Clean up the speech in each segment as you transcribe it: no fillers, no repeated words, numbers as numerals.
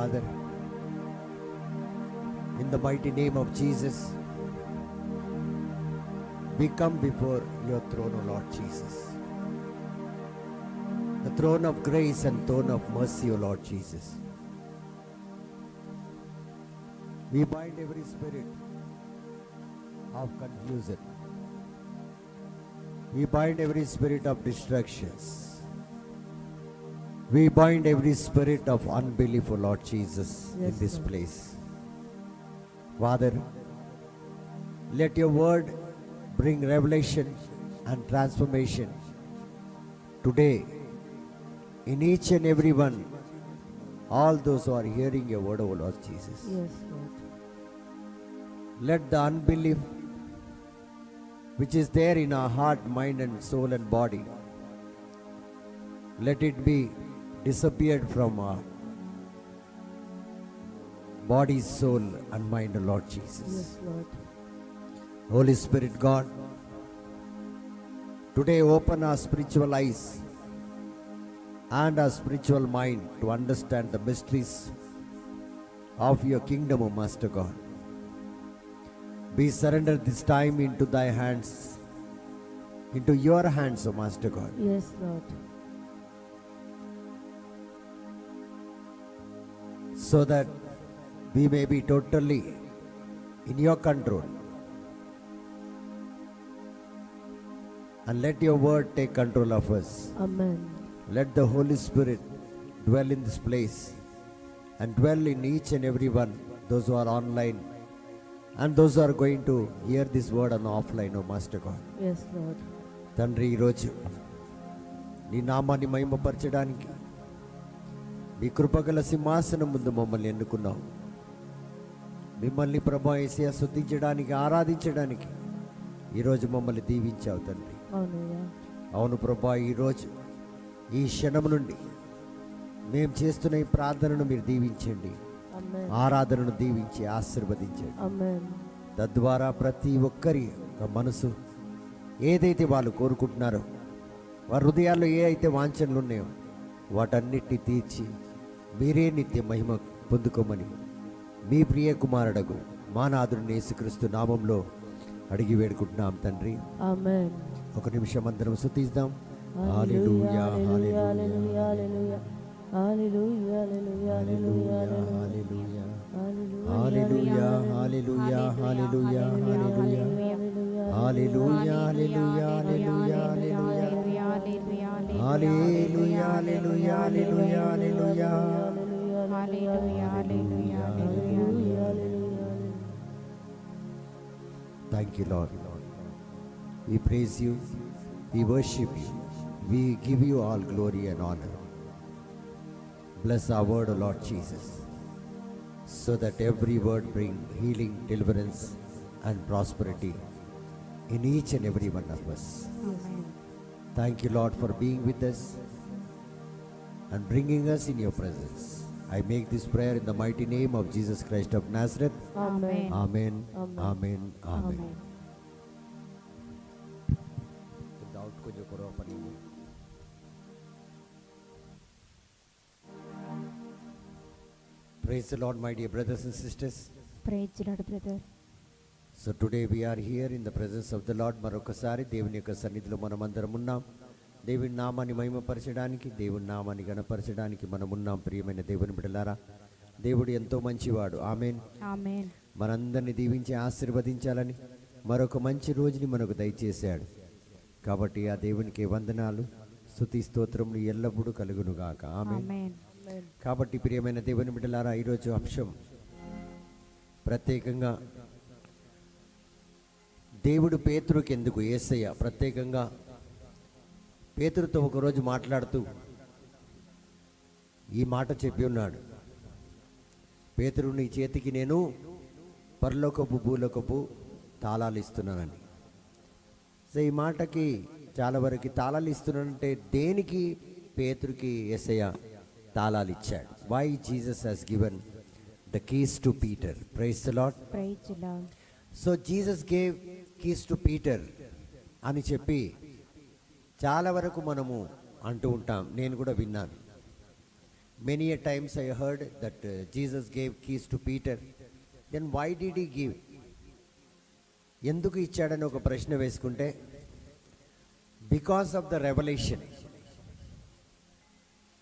Father, in the mighty name of Jesus, we come before your throne, O Lord Jesus. The throne of grace and throne of mercy, O Lord Jesus. We bind every spirit of confusion. We bind every spirit of distractions. We bind every spirit of unbelief, O Lord Jesus, in this place. Father, let your word bring revelation and transformation today in each and every one, all those who are hearing your word, O Lord Jesus. Yes, Lord. Let the unbelief which is there in our heart, mind and soul and body, let it be disappeared from our body, soul and mind, O Lord Jesus. Yes, Lord. Holy Spirit God, today open our spiritual eyes and our spiritual mind to understand the mysteries of your kingdom, O Master God. We surrender this time into thy hands, into your hands, O Master God. Yes, Lord. So that we may be totally in your control. And let your word take control of us. Amen. Let the Holy Spirit dwell in this place and dwell in each and every one, those who are online and those who are going to hear this word on offline, O Master God. Yes, Lord. తండ్రి, ఈరోజు నీ నామాన్ని మహిమపరచడానికి మీ కృపగల సింహాసనం ముందు మమ్మల్ని ఎన్నుకున్నావు. మిమ్మల్ని ప్రభా యేసయ్య స్తుతించడానికి, ఆరాధించడానికి ఈరోజు మమ్మల్ని దీవించావు తండ్రి. అవును ప్రభా, ఈరోజు ఈ క్షణం నుండి మేము చేస్తున్న ఈ ప్రార్థనను మీరు దీవించండి. ఆరాధనను దీవించి ఆశీర్వదించండి. తద్వారా ప్రతి ఒక్కరి మనసు ఏదైతే వాళ్ళు కోరుకుంటున్నారో, వారి హృదయాల్లో ఏ అయితే వాంఛనలు ఉన్నాయో వాటన్నిటిని తీర్చి మీరే నిత్య మహిమ పొందుకోమని మీ ప్రియ కుమారుడగు మా నాథుని యేసుక్రీస్తు నామంలో అడిగి వేడుకుంటున్నాం తండ్రి. ఆమేన్. ఒక నిమిషం అందరం స్తుతిద్దాం. హల్లెలూయా, హల్లెలూయా, హల్లెలూయా, హల్లెలూయా, హల్లెలూయా, హల్లెలూయా, హల్లెలూయా, హల్లెలూయా, హల్లెలూయా, హల్లెలూయా, హల్లెలూయా, హల్లెలూయా, హల్లెలూయా, హల్లెలూయా, హల్లెలూయా, హల్లెలూయా, హల్లెలూయా. Thank you, Lord. We praise you, we worship you, we give you all glory and honor. Bless our word, O Lord Jesus, so that every word bring healing, deliverance and prosperity in each and every one of us. Amen. Thank you, Lord, for being with us and bringing us in your presence. I make this prayer in the mighty name of Jesus Christ of Nazareth. Amen. Amen. Amen. Amen. Amen. Amen. Doubt ko jo karo pani. Praise the Lord, my dear brothers and sisters. Praise the Lord, brother. So today we are here in the presence of the Lord. మరొకసారి దేవుని యొక్క సన్నిధిలో మనమందరం ఉన్నాం. దేవుని నామాన్ని మహిమపరచడానికి, దేవుని నామాన్ని గణపరచడానికి మనం ఉన్నాం. ప్రియమైన దేవుని బిడ్డలారా, దేవుడు ఎంతో మంచివాడు. ఆమేన్. ఆమేన్. మనందరినీ దీవించి ఆశీర్వదించాలని మరొక మంచి రోజుని మనకు దయచేశాడు. కాబట్టి ఆ దేవునికి వందనాలు, స్తుతి స్తోత్రములు ఎల్లప్పుడూ కలుగునుగాక. ఆమేన్. కాబట్టి ప్రియమైన దేవుని బిడ్డలారా, ఈరోజు అంశం ప్రత్యేకంగా దేవుడు పేతురుకి ఎందుకు, యేసయ్య ప్రత్యేకంగా పేతురుతో ఒకరోజు మాట్లాడుతూ ఈ మాట చెప్పి ఉన్నాడు. పేతురు, నీ చేతికి నేను పరలోకపు భూలోకపు తాళాలు ఇస్తున్నానని. సో ఈ మాటకి చాలా వరకు తాళాలు ఇస్తున్నానంటే దేనికి పేతురుకి యేసయ్య తాళాలు ఇచ్చాడు? Why Jesus has given the keys to Peter. Praise the lord. Praise the lord. So Jesus gave keys to Peter అని చెప్పి చాలా వరకు మనము అంటూ ఉంటాం. నేను కూడా విన్నాను. Many a times I heard that Jesus gave keys to Peter. Then why did he give? ఎందుకు ఇచ్చాడని ఒక ప్రశ్న వేసుకుంటే, బికాస్ ఆఫ్ ద రెవల్యూషన్.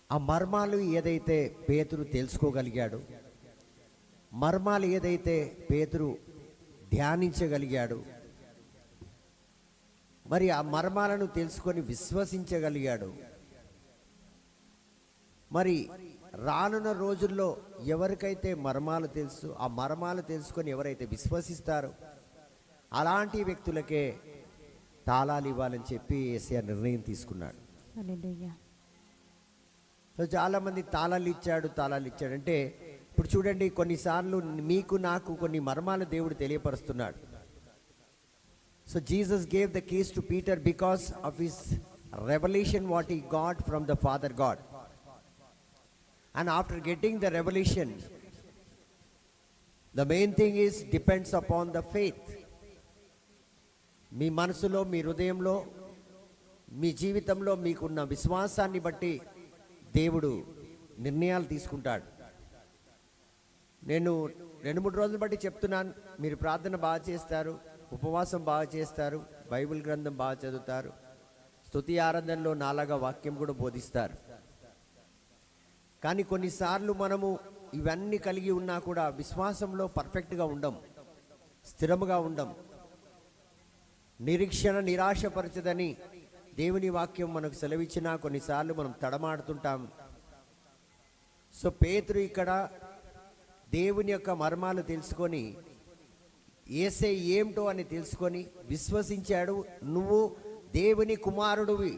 ఆ మర్మాలు ఏదైతే పేతురు తెలుసుకోగలిగాడు, మర్మాలు ఏదైతే పేతురు ధ్యానించగలిగాడు, మరి ఆ మర్మాలను తెలుసుకొని విశ్వసించగలిగాడు. మరి రానున్న రోజుల్లో ఎవరికైతే మర్మాలు తెలుసు, ఆ మర్మాలు తెలుసుకొని ఎవరైతే విశ్వసిస్తారో అలాంటి వ్యక్తులకే తాళాలు ఇవ్వాలని చెప్పి యేసయ్య నిర్ణయం తీసుకున్నాడు. హల్లెలూయా. సో చాలామంది తాళాలు ఇచ్చాడు అంటే, ఇప్పుడు చూడండి, కొన్నిసార్లు మీకు నాకు కొన్ని మర్మాలు దేవుడు తెలియపరుస్తున్నాడు. So Jesus gave the keys to Peter because of his revolution what he got from the Father God. And after getting the revelation, the main thing is depends upon the faith. మీ మనసులో, మీ హృదయంలో, మీ జీవితంలో మీకున్న విశ్వాసాన్ని బట్టి దేవుడు నిర్ణయాలు తీసుకుంటాడు. నేను 2-3 రోజులు బట్టి చెప్తున్నాను, మీరు ప్రార్థన బాగా చేస్తారు, ఉపవాసం బాగా చేస్తారు, బైబిల్ గ్రంథం బాగా చదువుతారు, స్తుతి ఆరాధనలో నాలాగా వాక్యం కూడా బోధిస్తారు. కానీ కొన్నిసార్లు మనము ఇవన్నీ కలిగి ఉన్నా కూడా విశ్వాసంలో పర్ఫెక్ట్గా ఉండం, స్థిరముగా ఉండం. నిరీక్షణ నిరాశపరచదని దేవుని వాక్యం మనకు సెలవిచ్చినా కొన్నిసార్లు మనం తడమాడుతుంటాం. సో పేతురు ఇక్కడ దేవుని యొక్క మర్మాలు తెలుసుకొని, యేసే ఏమిటో అని తెలుసుకొని విశ్వసించాడు. నువ్వు దేవుని కుమారుడివి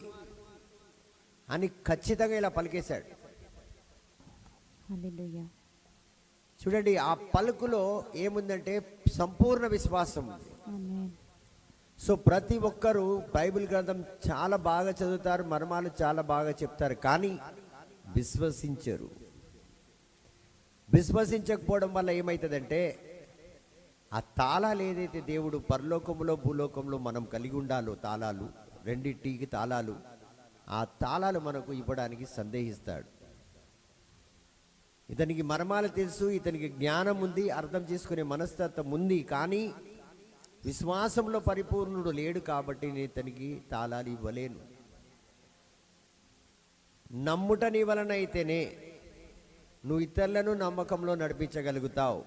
అని ఖచ్చితంగా ఇలా పలికేశాడు. హల్లెలూయా. చూడండి, ఆ పలుకులో ఏముందంటే సంపూర్ణ విశ్వాసం ఉంది. ఆమేన్. సో ప్రతి ఒక్కరూ బైబిల్ గ్రంథం చాలా బాగా చదువుతారు, మర్మాలు చాలా బాగా చెప్తారు, కానీ విశ్వసించరు. విశ్వసించకపోవడం వల్ల ఏమవుతుందంటే, ఆ తాళాలు ఏదైతే దేవుడు పరలోకంలో భూలోకంలో మనం కలిగి ఉండాలో తాళాలు, రెండింటికి తాళాలు, ఆ తాళాలు మనకు ఇవ్వడానికి సందేహిస్తాడు. ఇతనికి మర్మాలు తెలుసు, ఇతనికి జ్ఞానం ఉంది, అర్థం చేసుకునే మనస్తత్వం ఉంది, కానీ విశ్వాసంలో పరిపూర్ణుడు లేడు. కాబట్టి నేను ఇతనికి తాళాలు ఇవ్వలేను. నమ్ముట నీ వలన అయితేనే నువ్వు ఇతరులను నమ్మకంలో నడిపించగలుగుతావు.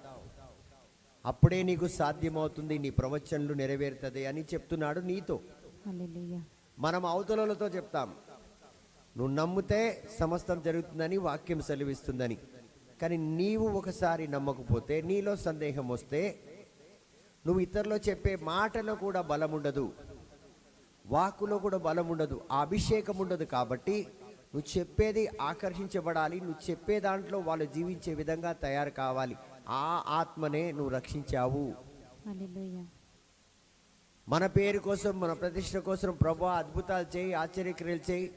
అప్పుడే నీకు సాధ్యమవుతుంది, నీ ప్రవచనలు నెరవేరుతుంది అని చెప్తున్నాడు నీతో. హల్లెలూయా. మనం అవతలతో చెప్తాం, నువ్వు నమ్మితే సమస్తం జరుగుతుందని, వాక్యం సెలవిస్తుందని. కానీ నీవు ఒకసారి నమ్మకపోతే, నీలో సందేహం వస్తే, నువ్వు ఇతరులో చెప్పే మాటలో కూడా బలం ఉండదు, వాక్కులో కూడా బలం ఉండదు, ఆ అభిషేకం ఉండదు. కాబట్టి నువ్వు చెప్పేది ఆకర్షించబడాలి, నువ్వు చెప్పే దాంట్లో వాళ్ళు జీవించే విధంగా తయారు కావాలి. ఆ ఆత్మనే నువ్వు రక్షించావు. హల్లెలూయా. మన పేరు కోసం, మన ప్రతిష్ట కోసం ప్రభువా అద్భుతాలు చేయి, ఆశ్చర్యక్రియలు చేయి,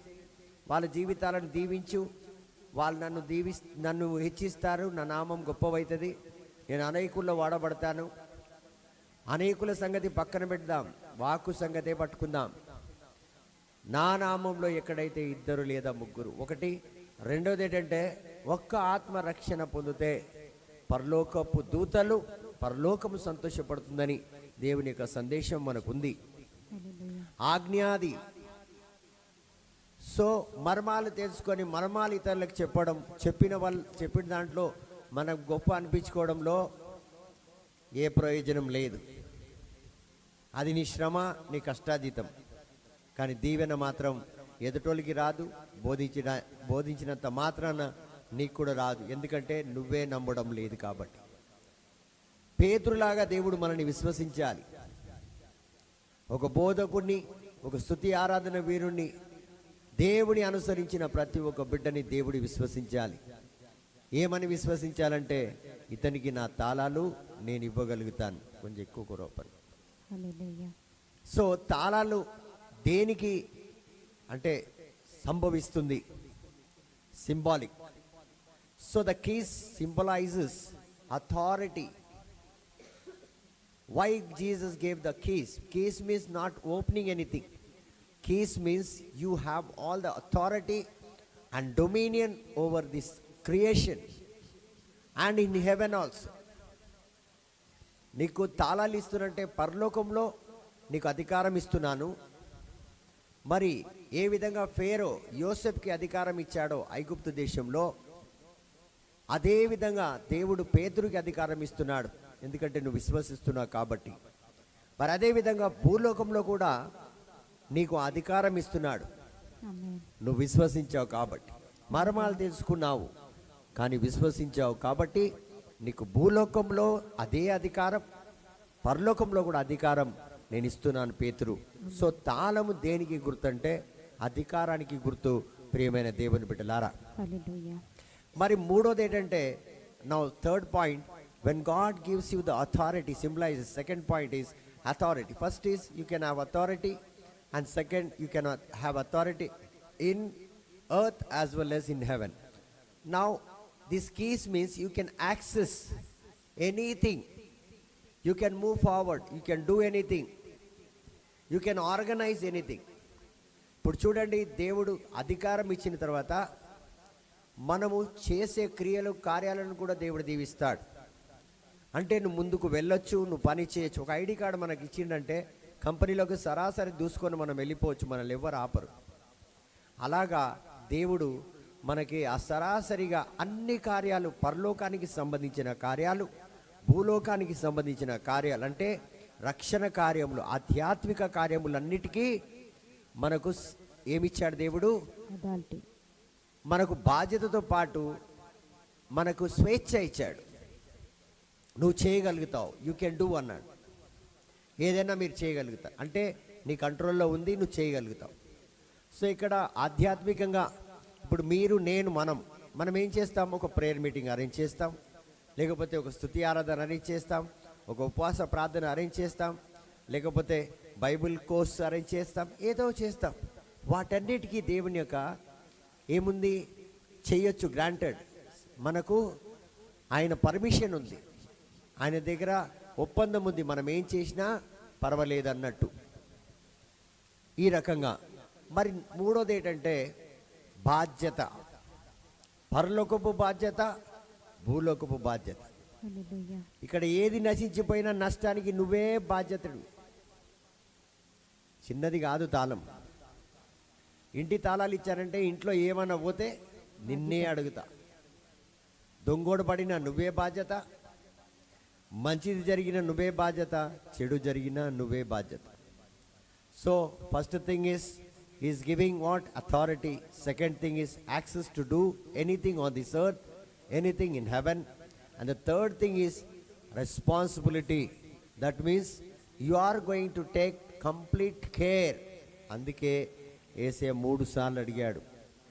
వాళ్ళ జీవితాలను దీవించు, వాళ్ళు నన్ను హెచ్చిస్తారు, నా నామం గొప్పవైతుంది, నేను అనేకుల్లో వాడబడతాను. అనేకుల సంగతి పక్కన పెడదాం, వాక్కు సంగతే పట్టుకుందాం. నా నామంలో ఎక్కడైతే 2 లేదా 3, ఒకటి. రెండోది ఏంటంటే, ఒక్క ఆత్మ రక్షణ పొందితే పరలోకపు దూతలు, పరలోకము సంతోషపడుతుందని దేవుని యొక్క సందేశం మనకుంది. హల్లెలూయా. ఆజ్ఞాది. సో మర్మాలు తెలుసుకొని మర్మాలు ఇతరులకు చెప్పిన దాంట్లో మనం గొప్ప అనిపించుకోవడంలో ఏ ప్రయోజనం లేదు. అది నీ శ్రమ, నీ కష్టాజీతం. కానీ దీవెన మాత్రం ఎదుటోళ్ళకి రాదు, బోధించినంత మాత్రాన నీకు కూడా రాదు. ఎందుకంటే నువ్వే నమ్మడం లేదు. కాబట్టి పేతురులాగా దేవుడు మనల్ని విశ్వసించాలి. ఒక బోధకుడిని, ఒక స్తుతి ఆరాధన వీరుణ్ణి, దేవుని అనుసరించిన ప్రతి ఒక్క బిడ్డని దేవుడు విశ్వసించాలి. ఏమని విశ్వసించాలంటే, ఇతనికి నా తాళాలు నేను ఇవ్వగలుగుతాను. కొంచెం ఎక్కువ కురవపడి. హల్లెలూయా. సో తాళాలు దేనికి అంటే సంభవిస్తుంది, symbolic. So the keys symbolises authority. Why Jesus gave the keys? Keys means not opening anything. Keys means you have all the authority and dominion over this creation and in heaven also. నీకు తాళాలు ఇస్తున్నంటే పరలోకంలో నీకు అధికారం ఇస్తున్నాను. మరి ఏ విధంగా ఫేరో యోసెఫ్కి అధికారం ఇచ్చాడో ఐగుప్తు దేశంలో, అదే విధంగా దేవుడు పేతురుకి అధికారం ఇస్తున్నాడు, ఎందుకంటే నువ్వు విశ్వసిస్తున్నావు కాబట్టి. మరి అదే విధంగా భూలోకంలో కూడా నీకు అధికారం ఇస్తున్నాడు, ఆమేన్. నువ్వు విశ్వసించావు కాబట్టి. మర్మాలు తెలుసుకున్నావు కానీ విశ్వసించావు కాబట్టి నీకు భూలోకంలో అదే అధికారం, పరలోకంలో కూడా అధికారం నేను ఇస్తున్నాను పేతురు. సో తాళము దేనికి గుర్తు అంటే అధికారానికి గుర్తు. ప్రియమైన దేవుని బిడ్డలారా, హల్లెలూయా. మరి మూడోది ఏంటంటే, now third point, when God gives you the authority symbolises. Second point is authority. First is you can have authority, and second you can have authority in earth as well as in heaven. Now this keys means you can access anything, you can move forward, you can do anything, you can organize anything. ఇప్పుడు చూడండి, దేవుడు అధికారం ఇచ్చిన తర్వాత మనము చేసే క్రియలు కార్యాలను కూడా దేవుడు దీవిస్తాడు. అంటే నువ్వు ముందుకు వెళ్ళొచ్చు, నువ్వు పని చేయొచ్చు. ఒక ఐడి కార్డు మనకి ఇచ్చిండంటే కంపెనీలోకి సరాసరి దూసుకొని మనం వెళ్ళిపోవచ్చు, మనల్ని ఎవరు ఆపరు. అలాగా దేవుడు మనకి ఆ సరాసరిగా అన్ని కార్యాలు, పరలోకానికి సంబంధించిన కార్యాలు, భూలోకానికి సంబంధించిన కార్యాలు, అంటే రక్షణ కార్యములు, ఆధ్యాత్మిక కార్యములన్నిటికీ మనకు ఏమిచ్చాడు దేవుడు? అథారిటీ. మనకు బాధ్యతతో పాటు మనకు స్వేచ్ఛ ఇచ్చాడు. నువ్వు చేయగలుగుతావు, యూ కెన్ డూ అన్నాడు. ఏదైనా మీరు చేయగలుగుతావు అంటే నీ కంట్రోల్లో ఉంది, నువ్వు చేయగలుగుతావు. సో ఇక్కడ ఆధ్యాత్మికంగా ఇప్పుడు మీరు, నేను, మనం ఏం చేస్తాం? ఒక ప్రేయర్ మీటింగ్ అరేంజ్ చేస్తాం, లేకపోతే ఒక స్తుతి ఆరాధన అరేంజ్ చేస్తాం, ఒక ఉపవాస ప్రార్థన అరేంజ్ చేస్తాం, లేకపోతే బైబిల్ కోర్స్ అరేంజ్ చేస్తాం, ఏదో చేస్తాం. వాటన్నిటికీ దేవుని యొక్క ఏముంది? చేయొచ్చు, గ్రాంటెడ్. మనకు ఆయన పర్మిషన్ ఉంది, ఆయన దగ్గర ఒప్పందం ఉంది, మనం ఏం చేసినా పర్వాలేదు అన్నట్టు. ఈ రకంగా. మరి మూడోది ఏంటంటే బాధ్యత. పరలోకపు బాధ్యత, భూలోకపు బాధ్యత. హల్లెలూయా. ఇక్కడ ఏది నశించిపోయినా నష్టానికి నువ్వే బాధ్యతడు. చిన్నది కాదు తాళం. ఇంటి తాళాలు ఇచ్చారంటే ఇంట్లో ఏమన్నా పోతే నిన్నే అడుగుతా. దొంగోడు పడినా నువ్వే బాధ్యత, మంచిది జరిగిన నువ్వే బాధ్యత, చెడు జరిగినా నువ్వే బాధ్యత. So first thing is giving what? Authority. Second thing is access to do anything on this earth, anything in heaven. And the third thing is responsibility. That means you are going to take complete care. అందుకే యేసయ్య 3 సార్లు అడిగాడు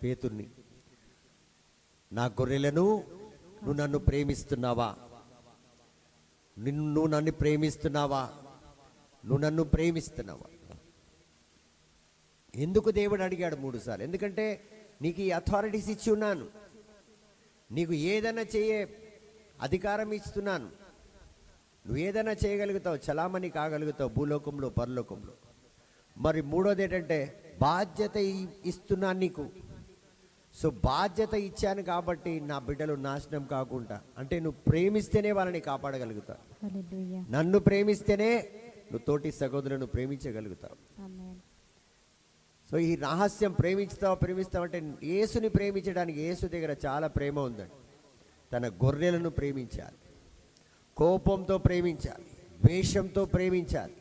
పేతుర్ని, నా గొర్రెలను నువ్వు నన్ను ప్రేమిస్తున్నావా? నువ్వు నన్ను ప్రేమిస్తున్నావా? నువ్వు నన్ను ప్రేమిస్తున్నావా? ఎందుకు దేవుడు అడిగాడు 3 సార్లు? ఎందుకంటే నీకు ఈ అథారిటీస్ ఇచ్చి ఉన్నాను, నీకు ఏదైనా చేయే అధికారం ఇస్తున్నాను, నువ్వు ఏదైనా చేయగలుగుతావు, చలామణి కాగలుగుతావు భూలోకంలో, పరలోకంలో. మరి మూడోది ఏంటంటే బాధ్యత ఇస్తున్నాను నీకు. సో బాధ్యత ఇచ్చాను కాబట్టి నా బిడ్డలు నాశనం కాకుండా, అంటే నువ్వు ప్రేమిస్తేనే వాళ్ళని కాపాడగలుగుతావు. హల్లెలూయా. నన్ను ప్రేమిస్తేనే నువ్వు తోటి సహోదరులను ప్రేమించగలుగుతావు. ఆమేన్. సో ఈ రహస్యం ప్రేమిస్తావు అంటే యేసుని ప్రేమించడానికి యేసు దగ్గర చాలా ప్రేమ ఉందండి. తన గొర్రెలను ప్రేమించాలి, కోపంతో ప్రేమించాలి, ద్వేషంతో ప్రేమించాలి,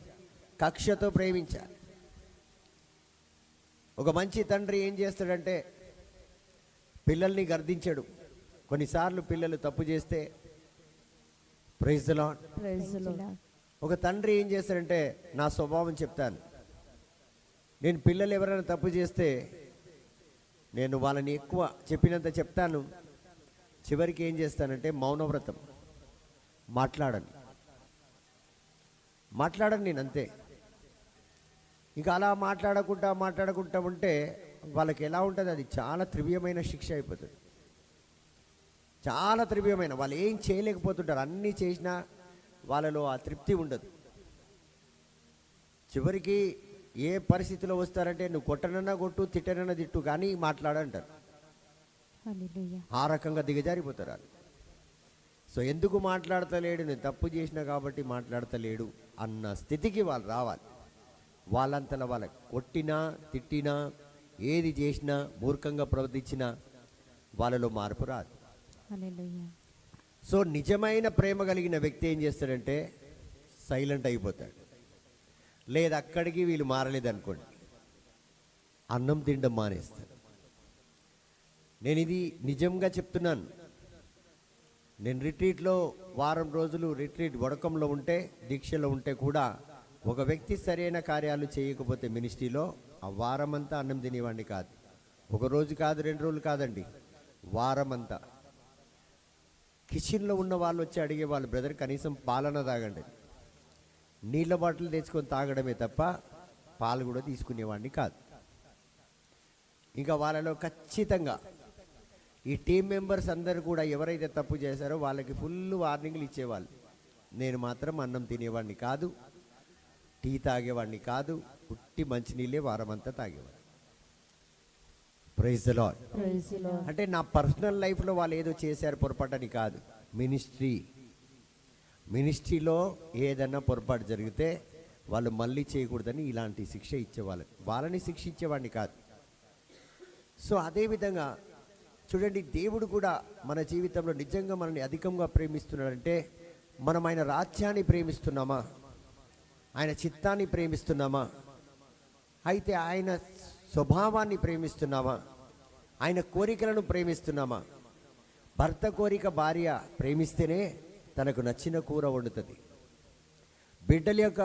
కక్షతో ప్రేమించాలి. ఒక మంచి తండ్రి ఏం చేస్తాడంటే పిల్లల్ని గర్దించడు. కొన్నిసార్లు పిల్లలు తప్పు చేస్తే praise the lord, praise the Lord. ఒక తండ్రి ఏం చేస్తాడంటే నా స్వభావం చెప్తాను, నేను పిల్లలు ఎవరైనా తప్పు చేస్తే నేను వాళ్ళని ఎక్కువ చెప్పినంత చెప్తాను, చివరికి ఏం చేస్తానంటే మౌనవ్రతం, మాట్లాడను నేను అంతే. ఇంకా అలా మాట్లాడకుండా ఉంటే వాళ్ళకి ఎలా ఉంటుంది? అది చాలా త్రివ్యమైన శిక్ష అయిపోతుంది, చాలా త్రివ్యమైన. వాళ్ళు ఏం చేయలేకపోతుంటారు, అన్నీ చేసినా వాళ్ళలో ఆ తృప్తి ఉండదు. చివరికి ఏ పరిస్థితిలో వస్తారంటే నువ్వు కొట్టనన్నా కొట్టు, తిట్టనన్నా తిట్టు, కానీ మాట్లాడంటారు. హల్లెలూయా. ఆ రకంగా దిగజారిపోతారు వాళ్ళు. సో ఎందుకు మాట్లాడతలేడు, నేను తప్పు చేసిన కాబట్టి మాట్లాడతలేడు అన్న స్థితికి వాళ్ళు రావాలి. వాళ్ళంతలో వాళ్ళకి కొట్టినా తిట్టినా ఏది చేసినా మూర్ఖంగా ప్రవర్తించినా వాళ్ళలో మార్పు రాదు. హల్లెలూయా. సో నిజమైన ప్రేమ కలిగిన వ్యక్తి ఏం చేస్తాడంటే సైలెంట్ అయిపోతాడు. లేదు అక్కడికి వీళ్ళు మారలేదు అనుకోండి, అన్నం తినడం మానేస్తాడు. నేను ఇది నిజంగా చెప్తున్నాను. నేను రిట్రీట్లో వారం రోజులు రిట్రీట్ వడకంలో ఉంటే, దీక్షలో ఉంటే కూడా ఒక వ్యక్తి సరైన కార్యాలు చేయకపోతే మినిస్ట్రీలో ఆ వారం అంతా అన్నం తినేవాడిని కాదు. ఒక రోజు కాదు, 2 రోజులు కాదండి, వారం అంతా. కిచెన్లో ఉన్న వాళ్ళు వచ్చి అడిగేవాళ్ళు, బ్రదర్ కనీసం పాలన తాగండి. నీళ్ళ బాటిల్ తెచ్చుకొని తాగడమే తప్ప పాలు కూడా తీసుకునేవాడిని కాదు. ఇంకా వాళ్ళలో ఖచ్చితంగా ఈ టీం మెంబర్స్ అందరూ కూడా ఎవరైతే తప్పు చేశారో వాళ్ళకి ఫుల్ వార్నింగ్లు ఇచ్చేవాళ్ళు. నేను మాత్రం అన్నం తినేవాడిని కాదు, టీ తాగేవాడిని కాదు, పుట్టి మంచినీళ్ళే వారం అంతా తాగేవాడిని. Praise the lord. Praise the Lord. అంటే నా పర్సనల్ లైఫ్లో వాళ్ళు ఏదో చేశారు పొరపాటని కాదు, మినిస్ట్రీలో ఏదన్నా పొరపాటు జరిగితే వాళ్ళు మళ్ళీ చేయకూడదని ఇలాంటి శిక్ష ఇచ్చేవాళ్ళు, వాళ్ళని శిక్షించేవాడిని కాదు. సో అదేవిధంగా చూడండి, దేవుడు కూడా మన జీవితంలో నిజంగా మనల్ని అధికంగా ప్రేమిస్తున్నాడంటే మనం ఆయన రాజ్యాన్ని ప్రేమిస్తున్నామా, ఆయన చిత్తాన్ని ప్రేమిస్తున్నామా, అయితే ఆయన స్వభావాన్ని ప్రేమిస్తున్నామా, ఆయన కోరికలను ప్రేమిస్తున్నామా. భర్త కోరిక భార్య ప్రేమిస్తేనే తనకు నచ్చిన కూర వండుతుంది. బిడ్డల యొక్క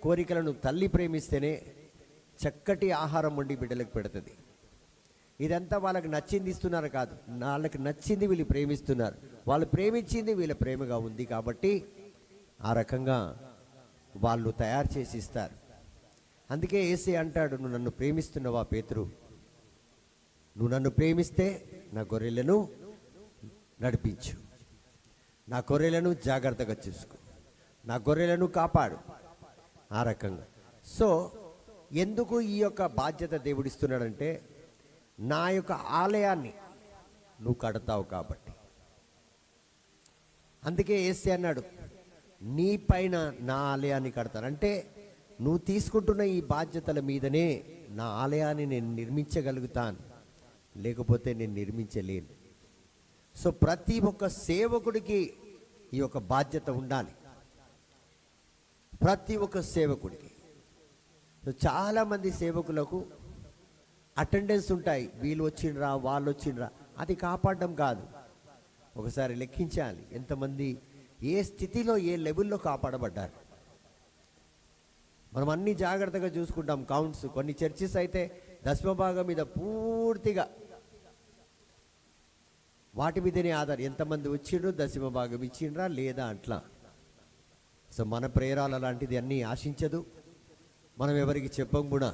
కోరికలను తల్లి ప్రేమిస్తేనే చక్కటి ఆహారం వండి బిడ్డలకు పెడుతుంది. ఇదంతా వాళ్ళకి నచ్చింది ఇస్తున్నారు కాదు, వాళ్ళకి నచ్చింది వీళ్ళు ప్రేమిస్తున్నారు. వాళ్ళు ప్రేమించింది వీళ్ళ ప్రేమగా ఉంది కాబట్టి ఆ రకంగా వాళ్ళు తయారు చేసి ఇస్తారు. అందుకే యేసే అంటాడు, నువ్వు నన్ను ప్రేమిస్తున్నావా పేతురు, నువ్వు నన్ను ప్రేమిస్తే నా గొర్రెలను నడిపించు, నా గొర్రెలను జాగ్రత్తగా చూసుకో, నా గొర్రెలను కాపాడు. ఆ రకంగా. సో ఎందుకు ఈ యొక్క బాధ్యత దేవుడిస్తున్నాడంటే నా యొక్క ఆలయాన్ని నువ్వు కడతావు కాబట్టి. అందుకే యేసే అన్నాడు, నీ పైన నా ఆలయాన్ని కడతాను. అంటే నువ్వు తీసుకుంటున్న ఈ బాధ్యతల మీదనే నా ఆలయాన్ని నేను నిర్మించగలుగుతాను, లేకపోతే నేను నిర్మించలేను. సో ప్రతి ఒక్క సేవకుడికి ఈ యొక్క బాధ్యత ఉండాలి, ప్రతి ఒక్క సేవకుడికి. సో చాలామంది సేవకులకు అటెండెన్స్ ఉంటాయి, వీళ్ళు వచ్చిండ్రా వాళ్ళు వచ్చిండ్రా, అది కాపాడడం కాదు. ఒకసారి లెక్కించాలి ఎంతమంది ఏ స్థితిలో ఏ లెవెల్లో కాపాడబడ్డారు. మనం అన్ని జాగ్రత్తగా చూసుకుంటాం కౌంట్స్. కొన్ని చర్చెస్ అయితే దశమభాగం మీద పూర్తిగా వాటి మీదనే ఆధారం, ఎంతమంది వచ్చిండ్రు, దశమభాగం ఇచ్చిండ్రా లేదా అట్లా. సో మన ప్రేరాలు అలాంటిది అన్నీ ఆశించదు, మనం ఎవరికి చెప్పం కూడా.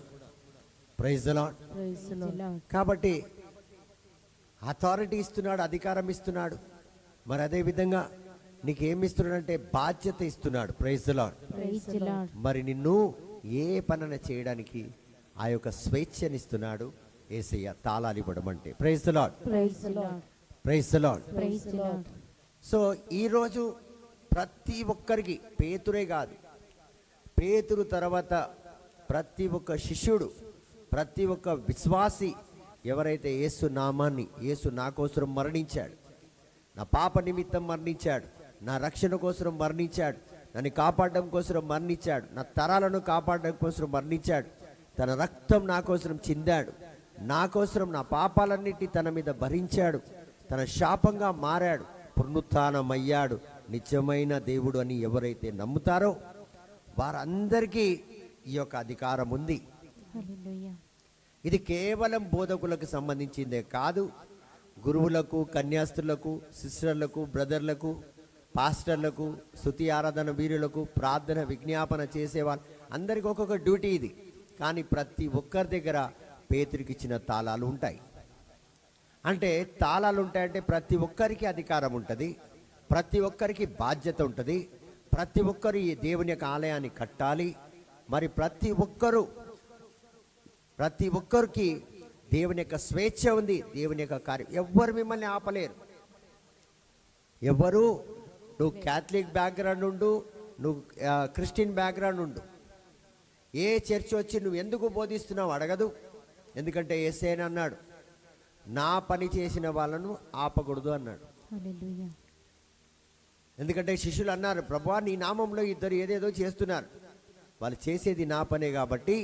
Praise the lord. Praise the Lord. కాబట్టి అథారిటీ ఇస్తున్నాడు, అధికారం ఇస్తున్నాడు. మరి అదే విధంగా నీకు ఏమి ఇస్తున్నాడంటే బాధ్యత ఇస్తున్నాడు. Praise the lord. Praise the Lord. మరి నిన్ను ఏ పనైనా చేయడానికి ఆ యొక్క స్వేచ్ఛనిస్తున్నాడు యేసయ్య, తాళాలు ఇవ్వడం అంటే. Praise the lord. Praise the lord. Praise the lord. Praise the lord. So ఈరోజు ప్రతి ఒక్కరికి, పేతురే కాదు, పేతురు తర్వాత ప్రతి ఒక్క శిష్యుడు, ప్రతి ఒక్క విశ్వాసి ఎవరైతే యేసు నామాన్ని, యేసు నా కోసం మరణించాడు, నా పాప నిమిత్తం మరణించాడు, నా రక్షణ కోసం మరణించాడు, నన్ను కాపాడడం కోసం మరణించాడు, నా తరాలను కాపాడడం కోసం మరణించాడు, తన రక్తం నా కోసం చిందాడు, నా కోసం నా పాపాలన్నిటి తన మీద భరించాడు, తన శాపంగా మారాడు, పునరుత్థానమయ్యాడు, నిత్యమైన దేవుడు అని ఎవరైతే నమ్ముతారో వారందరికీ ఈ యొక్క అధికారం ఉంది. హల్లెలూయా. ఇది కేవలం బోధకులకు సంబంధించిందే కాదు, గురువులకు, కన్యాస్తులకు, సిస్టర్లకు, బ్రదర్లకు, పాస్టర్లకు, స్తుతి ఆరాధన వీరులకు, ప్రార్థన విజ్ఞాపన చేసేవాళ్ళు అందరికీ ఒక్కొక్క డ్యూటీ ఇది. కానీ ప్రతి ఒక్కరి దగ్గర పేతురికి ఇచ్చిన తాళాలు ఉంటాయి. అంటే తాళాలు ఉంటాయంటే ప్రతి ఒక్కరికి అధికారం ఉంటుంది, ప్రతి ఒక్కరికి బాధ్యత ఉంటుంది, ప్రతి ఒక్కరు ఈ దేవుని యొక్క ఆలయాన్ని కట్టాలి. మరి ప్రతి ఒక్కరికి దేవుని యొక్క స్వేచ్ఛ ఉంది, దేవుని యొక్క కార్యం. ఎవ్వరు మిమ్మల్ని ఆపలేరు. ఎవరు, నువ్వు క్యాథలిక్ బ్యాక్గ్రౌండ్ ఉండు, నువ్వు క్రిస్టియన్ బ్యాక్గ్రౌండ్ ఉండు, ఏ చర్చ్ వచ్చి నువ్వు ఎందుకు బోధిస్తున్నావు అడగదు. ఎందుకంటే యేసయ్య అన్నాడు, నా పని చేసిన వాళ్ళను ఆపకూడదు అన్నాడు. హల్లెలూయా. ఎందుకంటే శిష్యులు అన్నారు, ప్రభువా నీ నామంలో ఇద్దరు ఏదేదో చేస్తున్నారు, వాళ్ళు చేసేది నా పనే కాబట్టి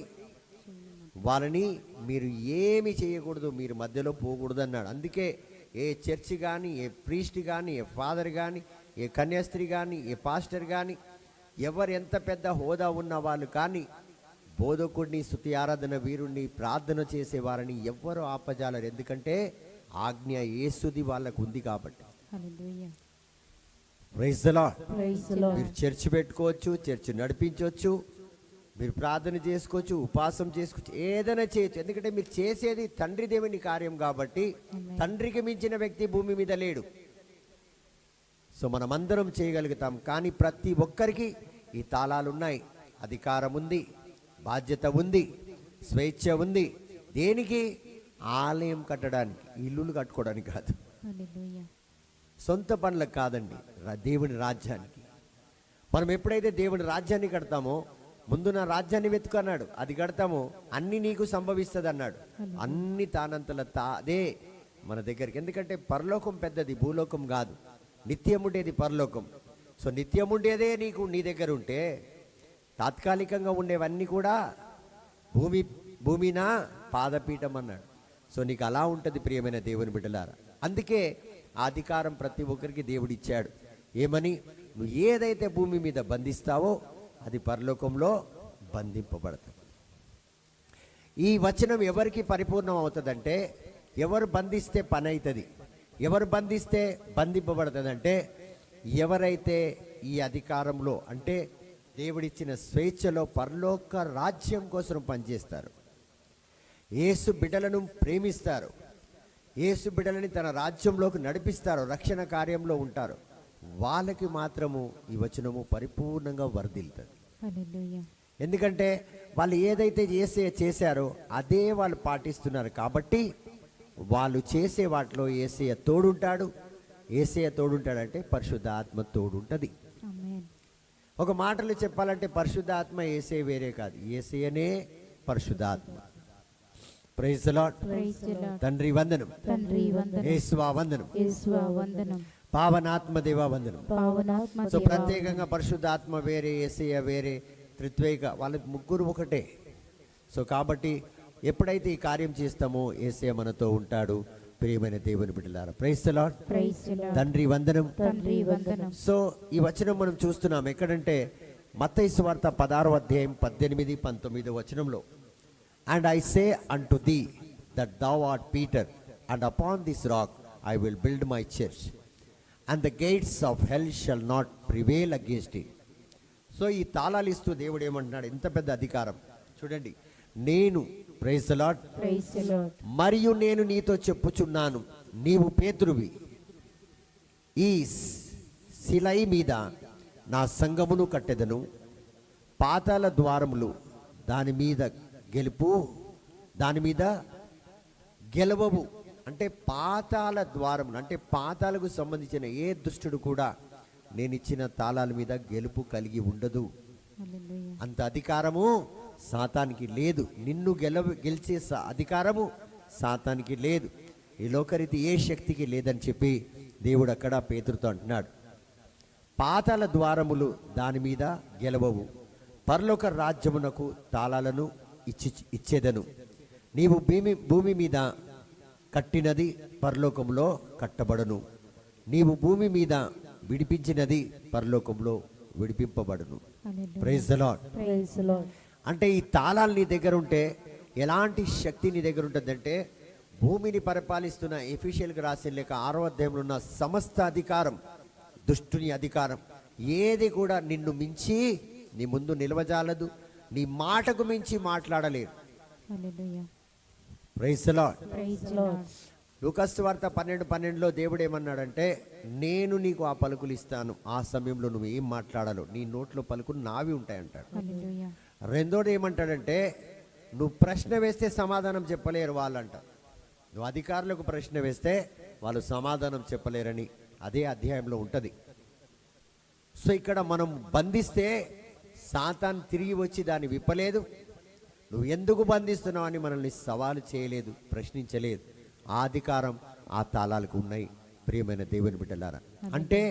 వాళ్ళని మీరు ఏమి చేయకూడదు, మీరు మధ్యలో పోకూడదు అన్నాడు. అందుకే ఏ చర్చ్ కానీ, ఏ ప్రీస్ట్ కానీ, ఏ ఫాదర్ కానీ, ఏ కన్యాస్త్రీ కానీ, ఏ పాస్టర్ కానీ, ఎవరు ఎంత పెద్ద హోదా ఉన్న వాళ్ళు కానీ, బోధకుడిని, స్తుతి ఆరాధన వీరుణ్ణి, ప్రార్థన చేసేవారిని ఎవ్వరూ ఆపజాలరు. ఎందుకంటే ఆజ్ఞ యేసుది వాళ్ళకు ఉంది కాబట్టి. హల్లెలూయా. Praise the lord. Praise the Lord. మీరు చర్చ్ పెట్టుకోవచ్చు, చర్చ్ నడిపించవచ్చు, మీరు ప్రార్థన చేసుకోవచ్చు, ఉపవాసం చేసుకోవచ్చు, ఏదైనా చేయొచ్చు. ఎందుకంటే మీరు చేసేది తండ్రి దేవుని కార్యం కాబట్టి తండ్రికి మించిన వ్యక్తి భూమి మీద లేడు. సో మనమందరం చేయగలుగుతాం. కానీ ప్రతి ఒక్కరికి ఈ తాళాలు ఉన్నాయి, అధికారం ఉంది, బాధ్యత ఉంది, స్వేచ్ఛ ఉంది. దేనికి? ఆలయం కట్టడానికి, ఇల్లులు కట్టుకోవడానికి కాదు, హల్లెలూయా. సొంత పనులకు కాదండి, దేవుని రాజ్యానికి. మనం ఎప్పుడైతే దేవుని రాజ్యాన్ని కడతామో, ముందు నా రాజ్యాన్ని వెతుకన్నాడు, అది కడతామో అన్ని నీకు సంభవిస్తుంది అన్నాడు. అన్ని తానంతల తాదే మన దగ్గరికి. ఎందుకంటే పరలోకం పెద్దది, భూలోకం కాదు. నిత్యముండేది పరలోకం. సో నిత్యముండేదే నీకు నీ దగ్గర ఉంటే, తాత్కాలికంగా ఉండేవన్నీ కూడా భూమినా పాదపీఠం అన్నాడు. సో నీకు అలా ఉంటుంది ప్రియమైన దేవుని బిడ్డలారా. అందుకే ఆ అధికారం ప్రతి ఒక్కరికి దేవుడు ఇచ్చాడు. ఏమని? నువ్వు ఏదైతే భూమి మీద బంధిస్తావో అది పరలోకంలో బంధింపబడుతుంది. ఈ వచనం ఎవరికి పరిపూర్ణం అవుతుందంటే, ఎవరు బంధిస్తే పని అవుతుంది, ఎవరు బంధిస్తే బంధింపబడుతుంది అంటే, ఎవరైతే ఈ అధికారంలో అంటే దేవుడిచ్చిన స్వేచ్ఛలో పరలోక రాజ్యం కోసం పనిచేస్తారు, యేసు బిడ్డలను ప్రేమిస్తారు, యేసు బిడ్డలని తన రాజ్యంలోకి నడిపిస్తారు, రక్షణ కార్యంలో ఉంటారు, వాళ్ళకి మాత్రము ఈ వచనము పరిపూర్ణంగా వర్ధిల్లుతుంది. హల్లెలూయా. ఎందుకంటే వాళ్ళు ఏదైతే చేశారో అదే వాళ్ళు పాటిస్తున్నారు కాబట్టి వాళ్ళు చేసే వాటిలో యేసయ్య తోడుంటాడు. యేసయ్య తోడుంటాడంటే పరిశుద్ధ ఆత్మ తోడుంటది. ఆమేన్. ఒక మాటలు చెప్పాలంటే పరిశుద్ధ ఆత్మ యేసయ్య వేరే కాదు, యేసయ్యనే పరిశుద్ధ ఆత్మ. Praise the lord. Praise the lord. తండ్రి వందనం, తండ్రి వందనం, యేసువా వందనం, యేసువా వందనం, పావనాత్మ దేవా వందనం. పావనాత్మ సో దేవా ప్రత్యేకంగా పరిశుద్ధాత్మ వేరే, యేసయ్య వేరే, త్రిత్వేక, వాళ్ళ ముగ్గురు ఒకటే. సో కాబట్టి ఎప్పుడైతే ఈ కార్యం చేస్తామో యేసయ్య మనతో ఉంటాడు. ప్రియమైన దేవుని బిడ్డలారా, praise the lord. Praise the lord. తండ్రి వందనం, తండ్రి వందనం. సో ఈ వచనం మనం చూస్తున్నాం ఎక్కడంటే మత్తయి సువార్త 16వ అధ్యాయం 18, 19 వచనంలో, and I say unto thee that thou art Peter, and upon this rock I will build my church, and the gates of hell shall not prevail against it. So ఈ తాళాలు ఇస్తూ దేవుడు ఏమంటున్నాడు? ఇంత పెద్ద అధికారం చూడండి. నేను, praise the lord, praise the Lord, మరియు నేను నీతో చెప్పుచున్నాను, నీవు పేతురువి, ఈ శిలై మీద నా సంఘమును కట్టెదను, పాతాళ ద్వారములు దాని మీద గెలవవు. అంటే పాతాళ ద్వారములు అంటే పాతాలకు సంబంధించిన ఏ దుష్టుడు కూడా నేను ఇచ్చిన తాళాల మీద గెలుపు కలిగి ఉండదు. హల్లెలూయా. అంత అధికారము సాతానికి లేదు. నిన్ను గెలిచే అధికారము సాతానికి లేదు. ఈ లోకరీతి ఏ శక్తికి లేదని చెప్పి దేవుడు అక్కడ పేతురుతో అంటున్నాడు. పాతాళ ద్వారములు దాని మీద గెలవవు, పరలోక రాజ్యమునకు తాళాలను ఇచ్చేదను. నీవు భూమి మీద కట్టినది పరలోకంలో కట్టబడును, నీవు భూమి మీద విడిపించినది పరలోకంలో విడిపింపబడును. హల్లెలూయా. Praise the lord. Praise the Lord. అంటే ఈ తాళాలు నీ దగ్గర ఉంటే ఎలాంటి శక్తి నీ దగ్గర ఉంటుందంటే, భూమిని పరిపాలిస్తున్న ఎఫీషియల్కి రాసిన లేక 6వ అధ్యాయంలో ఉన్న సమస్త అధికారం, దుష్టుని అధికారం ఏది కూడా నిన్ను మించి నీ ముందు నిలవజాలదు, నీ మాటకు మించి మాట్లాడలేరు. హల్లెలూయా. Praise the lord. Praise the Lord. లూకాసు వార్త 12:12లో దేవుడు ఏమన్నాడంటే, నేను నీకు ఆ పలుకులు ఇస్తాను, ఆ సమయంలో నువ్వు ఏం మాట్లాడాలో నీ నోట్లో పలుకులు నావి ఉంటాయంటాడు. హల్లెలూయా. రెండోది ఏమంటాడంటే, నువ్వు ప్రశ్న వేస్తే సమాధానం చెప్పలేరు వాళ్ళంట. నువ్వు అధికారులకు ప్రశ్న వేస్తే వాళ్ళు సమాధానం చెప్పలేరని అదే అధ్యాయంలో ఉంటుంది. సో ఇక్కడ మనం బంధిస్తే సాతాన్ తిరిగి వచ్చి దాన్ని విప్పలేదు. నువ్వు ఎందుకు బంధిస్తున్నావు అని మనల్ని సవాలు చేయలేదు, ప్రశ్నించలేదు. ఆ అధికారం ఆ తాళాలకు ఉన్నాయి. ప్రియమైన దేవుని బిడ్డలారా, అంటే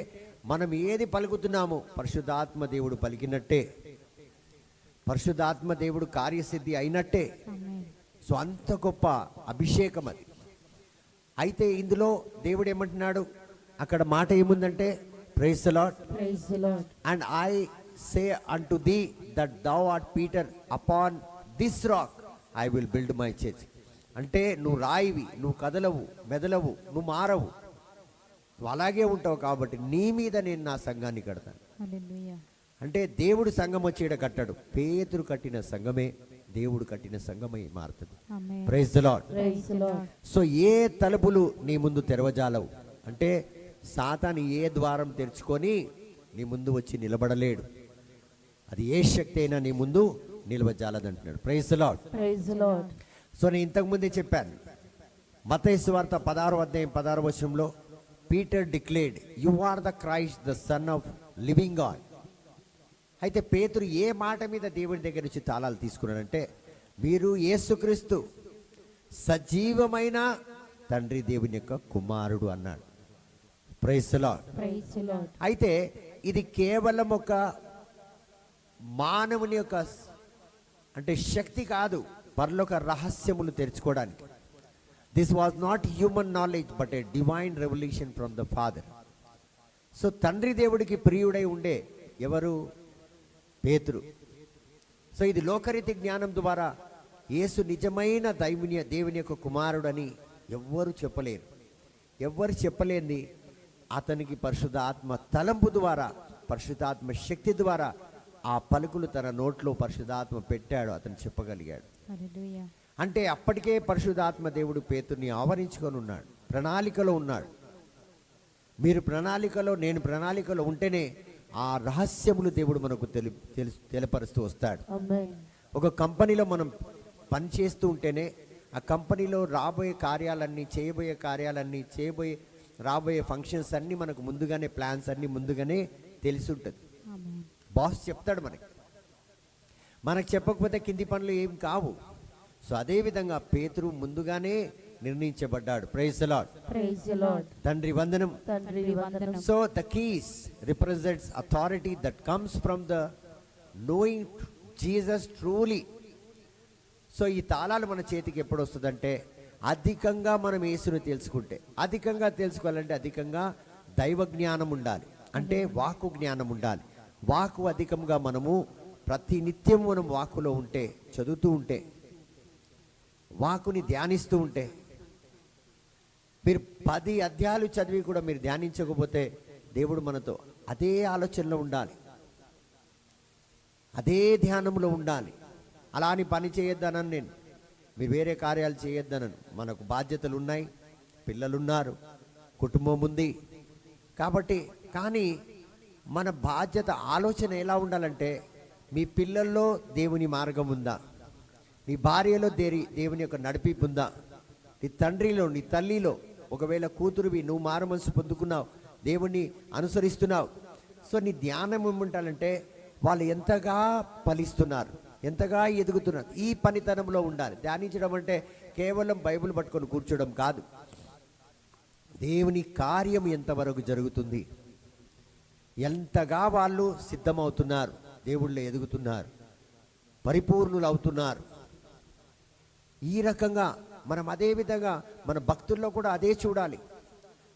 మనం ఏది పలుకుతున్నామో పరిశుద్ధాత్మ దేవుడు పలికినట్టే, పరిశుద్ధాత్మ దేవుడు కార్యసిద్ధి అయినట్టే. ఆమేన్. సో అంత గొప్ప అభిషేకం అది. అయితే ఇందులో దేవుడు ఏమంటున్నాడు, అక్కడ మాట ఏముందంటే praise the lord, praise the Lord. And I say unto thee that thou art Peter, upon this rock I will build my church. అంటే నువ్వు రాయివి, నువ్వు కదలవు, మెదలవు, నువ్వు మారవు, నువ్వు అలాగే ఉంటావు, కాబట్టి నీ మీద నేను నా సంఘాన్ని కడతాను. హల్లెలూయా. అంటే దేవుడు సంఘం వచ్చేట కట్టాడు, పేతురు కట్టిన సంఘమే దేవుడు కట్టిన సంఘమై మారుతుంది. ఆమేన్. Praise the lord. Praise the lord. So ఏ తలుపులు నీ ముందు తెరవజాలవు, అంటే సాతాను ఏ ద్వారం తెరుచుకొని నీ ముందు వచ్చి నిలబడలేడు. అది ఏ శక్తి అయినా నీ ముందు నిలవజాలదంటున్నాడు. Praise the lord. Praise the lord. So నేను ఇంతకుముందే చెప్పాను, మత్తయి సువార్త 16వ అధ్యాయం 16వ వచనంలో Peter declared, you are the Christ, the son of living God. అయితే పేతురు ఏ మాట మీద దేవుడి దగ్గర నుంచి తాళాలు తీసుకున్నాడంటే, వీరు యేసుక్రీస్తు సజీవమైన తండ్రి దేవుని యొక్క కుమారుడు అన్నాడు. Praise the lord. Praise the Lord. అయితే ఇది కేవలం ఒక మానవుని యొక్క అంటే శక్తి కాదు, పరలోక రహస్యములు తెరుచుకోవడానికి. This was not human knowledge but a divine revolution from the Father. So తండ్రి దేవుడికి ప్రియుడై ఉండే ఎవరు? పేతురు. సో ఇది లోకరీతి జ్ఞానం ద్వారా యేసు నిజమైన దేవుని యొక్క కుమారుడని ఎవ్వరు చెప్పలేరు. ఎవ్వరు చెప్పలేంది అతనికి పరిశుద్ధాత్మ తలంపు ద్వారా, పరిశుద్ధాత్మ శక్తి ద్వారా ఆ పలుకులు తన నోట్లో పరిశుద్ధాత్మ పెట్టాడు, అతను చెప్పగలిగాడు. హల్లెలూయా. అంటే అప్పటికే పరిశుద్ధాత్మ దేవుడు పేతుర్ని ఆవరించుకొని ఉన్నాడు, ప్రణాళికలో ఉన్నాడు. మీరు ప్రణాళికలో, నేను ప్రణాళికలో ఉంటేనే ఆ రహస్యములు దేవుడు మనకు తెలియపరుస్తూ వస్తాడు. ఆమేన్. ఒక కంపెనీలో మనం పని చేస్తూ ఉంటేనే ఆ కంపెనీలో రాబోయే కార్యాలన్నీ, రాబోయే ఫంక్షన్స్ అన్నీ మనకు ముందుగానే, ప్లాన్స్ అన్నీ ముందుగానే తెలిసి ఉంటుంది. ఆమేన్. బాస్ చెప్తాడు మనకు చెప్పకపోతే కింది పనులు ఏం కావు. సో అదేవిధంగా పేతురు ముందుగానే నిర్ణయించబడ్డాడు. Praise the lord. Praise the lord. తండ్రి వందనం. తండ్రి వందనం. So the keys represents authority that comes from the knowing Jesus truly. So ఈ తాళాలు మన చేతికి ఎప్పుడు వస్తుందంటే అధికంగా మనం యేసును తెలుసుకుంటే. అధికంగా తెలుసుకోవాలంటే అధికంగా దైవ జ్ఞానం ఉండాలి, అంటే వాక్కు జ్ఞానం ఉండాలి. వాక్కు అధికంగా మనము ప్రతి నిత్యం మనం వాక్కులో ఉంటే, చదువుతూ ఉంటే, వాక్కుని ధ్యానిస్తూ ఉంటే, మీరు 10 అధ్యాయాలు చదివి కూడా మీరు ధ్యానించకపోతే దేవుడు మనతో అదే ఆలోచనలో ఉండాలి, అదే ధ్యానంలో ఉండాలి. అలా అని పని చేయొద్దనని నేను, మీరు వేరే కార్యాలు చేయొద్దనను. మనకు బాధ్యతలు ఉన్నాయి, పిల్లలున్నారు, కుటుంబం ఉంది కాబట్టి. కానీ మన బాధ్యత, ఆలోచన ఎలా ఉండాలంటే, మీ పిల్లల్లో దేవుని మార్గం ఉందా, నీ భార్యలో దేవుని యొక్క నడిపింపు ఉందా, నీ తండ్రిలో, నీ తల్లిలో, ఒకవేళ కూతురువి నువ్వు మారు మనసు పొందుకున్నావు, దేవుణ్ణి అనుసరిస్తున్నావు. సో నీ ధ్యానం ఏముంటాలంటే వాళ్ళు ఎంతగా ఫలిస్తున్నారు, ఎంతగా ఎదుగుతున్నారు, ఈ పనితనంలో ఉండాలి. ధ్యానించడం అంటే కేవలం బైబిల్ పట్టుకొని కూర్చోవడం కాదు. దేవుని కార్యం ఎంతవరకు జరుగుతుంది, ఎంతగా వాళ్ళు సిద్ధమవుతున్నారు, దేవుళ్ళో ఎదుగుతున్నారు, పరిపూర్ణులు అవుతున్నారు. ఈ రకంగా మనం అదే విధంగా మన భక్తుల్లో కూడా అదే చూడాలి.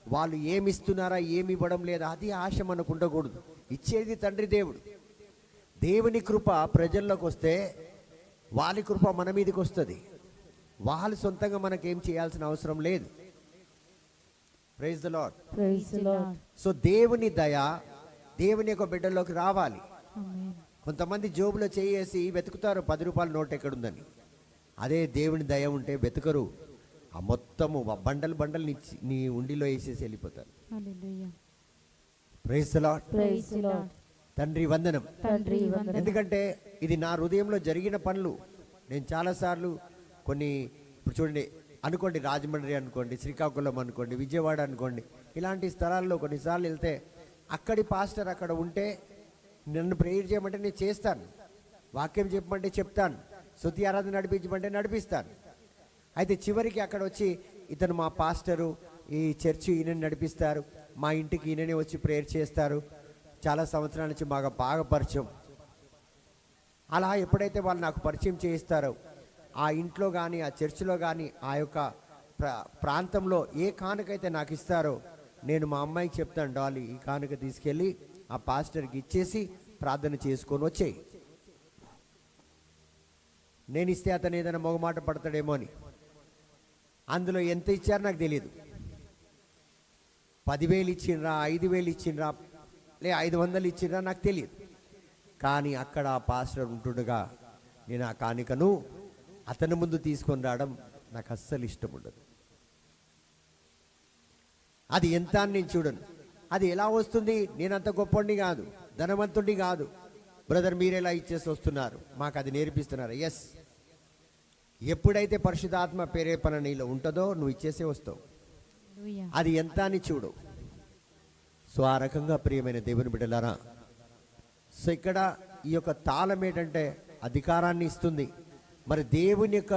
వాళ్ళు ఏమి ఇస్తున్నారా, ఏమి ఇవ్వడం లేదా, అది ఆశ మనకు ఉండకూడదు. ఇచ్చేది తండ్రి దేవుడు. దేవుని కృప ప్రజల్లోకి వస్తే వాళ్ళ కృప మన మీదకి వస్తుంది. వాళ్ళు సొంతంగా మనకేం చేయాల్సిన అవసరం లేదు. Praise the lord. Praise the lord. So దేవుని దయ దేవుని యొక్క బిడ్డల్లోకి రావాలి. ఆమేన్. కొంతమంది జోబులో చేసి వెతుకుతారు 10 రూపాయల నోట్ ఎక్కడుందని. అదే దేవుని దయ ఉంటే వెతుకరు, ఆ మొత్తము బండలు నీ ఉండిలో వేసేసి వెళ్ళిపోతారు. Hallelujah. Praise the lord. Praise the lord. తండ్రి వందనం. తండ్రి వందనం. ఎందుకంటే ఇది నా హృదయంలో జరిగిన పనులు. నేను చాలాసార్లు కొన్ని, ఇప్పుడు చూడండి, అనుకోండి, రాజమండ్రి అనుకోండి, శ్రీకాకుళం అనుకోండి, విజయవాడ అనుకోండి, ఇలాంటి స్థలాల్లో కొన్నిసార్లు వెళ్తే అక్కడి పాస్టర్ అక్కడ ఉంటే నన్ను ప్రేయర్ చేయమంటే నేను చేస్తాను, వాక్యం చెప్పమంటే చెప్తాను, స్తుతి ఆరాధన నడిపించమంటే నడిపిస్తాను. అయితే చివరికి అక్కడ వచ్చి ఇతను మా పాస్టరు, ఈ చర్చి ఈయనని నడిపిస్తారు, మా ఇంటికి ఈయననే వచ్చి ప్రేయర్ చేస్తారు, చాలా సంవత్సరాల నుంచి బాగా పరిచయం. అలా ఎప్పుడైతే వాళ్ళు నాకు పరిచయం చేయిస్తారో ఆ ఇంట్లో కానీ ఆ చర్చిలో కానీ ఆ యొక్క ప్రాంతంలో ఏ కానుకైతే నాకు ఇస్తారో నేను మా అమ్మాయికి చెప్తాను, డాలీ ఈ కానుక తీసుకెళ్ళి ఆ పాస్టర్కి ఇచ్చేసి ప్రార్థన చేసుకొని వచ్చేయి. నేను ఇస్తే అతను ఏదైనా మొగమాట పడతాడేమో అని. అందులో ఎంత ఇచ్చారో నాకు తెలియదు. 10,000 ఇచ్చిండ్రా, 5,000 ఇచ్చిండ్రా, 500 ఇచ్చిండ్రా నాకు తెలియదు. కానీ అక్కడ ఆ పాస్టర్ ఉంటుండగా నేను ఆ కానుకను అతని ముందు తీసుకొని రావడం నాకు అస్సలు ఇష్టం ఉండదు. అది ఎంత అని నేను చూడను. అది ఎలా వస్తుంది? నేను అంత గొప్పని కాదు, ధనవంతుడిని కాదు. బ్రదర్ మీరు ఎలా ఇచ్చేసి వస్తున్నారు, మాకు అది నేర్పిస్తున్నారు. ఎస్, ఎప్పుడైతే పరిశుద్ధాత్మ ప్రేరేపణ నీలో ఉంటుందో నువ్వు ఇచ్చేసే వస్తావు. అది ఎంత అని చూడు. సో ఆ రకంగా ప్రియమైన దేవుని బిడ్డలారా, సో ఇక్కడ ఈ యొక్క తాళం ఏంటంటే అధికారాన్ని ఇస్తుంది. మరి దేవుని యొక్క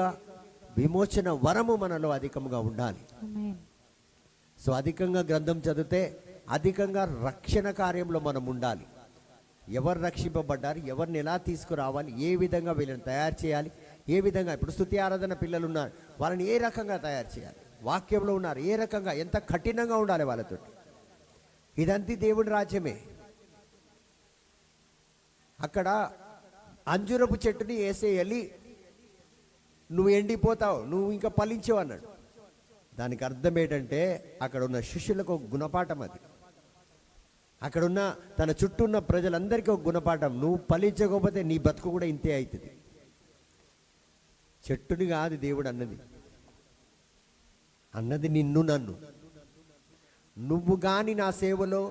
విమోచన వరము మనలో అధికంగా ఉండాలి. సో అధికంగా గ్రంథం చదివితే అధికంగా రక్షణ కార్యంలో మనం ఉండాలి. ఎవరు రక్షింపబడ్డారు, ఎవరిని ఎలా తీసుకురావాలి, ఏ విధంగా వీళ్ళని తయారు చేయాలి, ఏ విధంగా ఇప్పుడు స్తుతి ఆరాధన పిల్లలు ఉన్నారు, వాళ్ళని ఏ రకంగా తయారు చేయాలి, వాక్యంలో ఉన్నారు ఏ రకంగా, ఎంత కఠినంగా ఉండాలి వాళ్ళతో. ఇదంతా దేవుడి రాజ్యమే. అక్కడ అంజురపు చెట్టుని వేసేయాలి, నువ్వు ఎండిపోతావు, నువ్వు ఇంకా ఫలించవు అన్నాడు. దానికి అర్థం ఏంటంటే అక్కడ ఉన్న శిష్యులకు ఒక గుణపాఠం. అది అక్కడున్న తన చుట్టూ ఉన్న ప్రజలందరికీ ఒక గుణపాఠం. నువ్వు ఫలించకపోతే నీ బతుకు కూడా ఇంతే అవుతుంది. చెట్టుని కాదు దేవుడు అన్నది నిన్ను నన్ను. నువ్వు కానీ నా సేవలో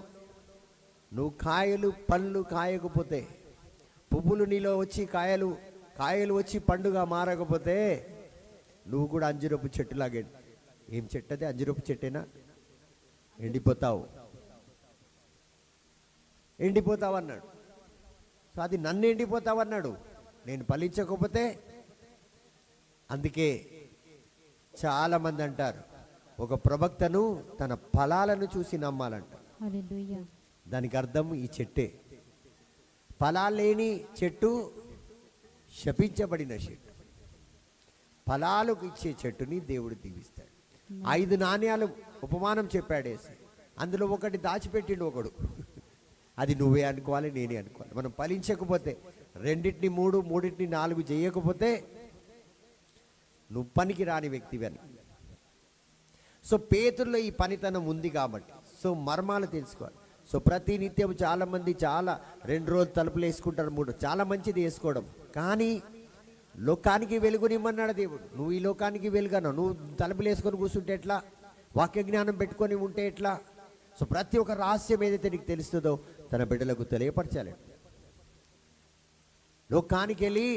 నువ్వు కాయలు పళ్ళు కాయకపోతే, పువ్వులు నీలో వచ్చి కాయలు వచ్చి పండుగ మారకపోతే నువ్వు కూడా అంజురపు చెట్టులాగే. ఏం చెట్టు అది? అంజురపు చెట్టేనా? ఎండిపోతావు అన్నాడు. సో అది నన్ను ఎండిపోతావు అన్నాడు, నేను ఫలించకపోతే. అందుకే చాలామంది అంటారు ఒక ప్రవక్తను తన ఫలాలను చూసి నమ్మాలంట. దానికి అర్థం ఈ చెట్టే. ఫలాలు లేని చెట్టు శపించబడిన చెట్టు. ఫలాలకు ఇచ్చే చెట్టుని దేవుడు దీవిస్తాడు. 5 నాణ్యాలు ఉపమానం చెప్పాడు యేసు. అందులో ఒకటి దాచిపెట్టిండు ఒకడు. అది నువ్వే అనుకోవాలి, నేనే అనుకోవాలి. మనం ఫలించకపోతే, 2 3 4 చేయకపోతే నువ్వు పనికి రాని వ్యక్తివి అని. సో పేతుల్లో ఈ పనితనం ఉంది కాబట్టి సో మర్మాలు తెలుసుకోవాలి. సో ప్రతి నిత్యం చాలామంది 2 రోజులు తలుపులు వేసుకుంటారు, 3 చాలా మంచిది వేసుకోవడం. కానీ లోకానికి వెలుగునిమ్మన్నాడు దేవుడు. నువ్వు ఈ లోకానికి వెలుగను, నువ్వు తలుపులు వేసుకొని కూర్చుంటే ఎట్లా? వాక్య జ్ఞానం పెట్టుకొని ఉంటే ఎట్లా? సో ప్రతి ఒక్క రహస్యం ఏదైతే నీకు తెలుస్తుందో తన బిడ్డలకు తెలియపరచాలి. లోకానికి వెళ్ళి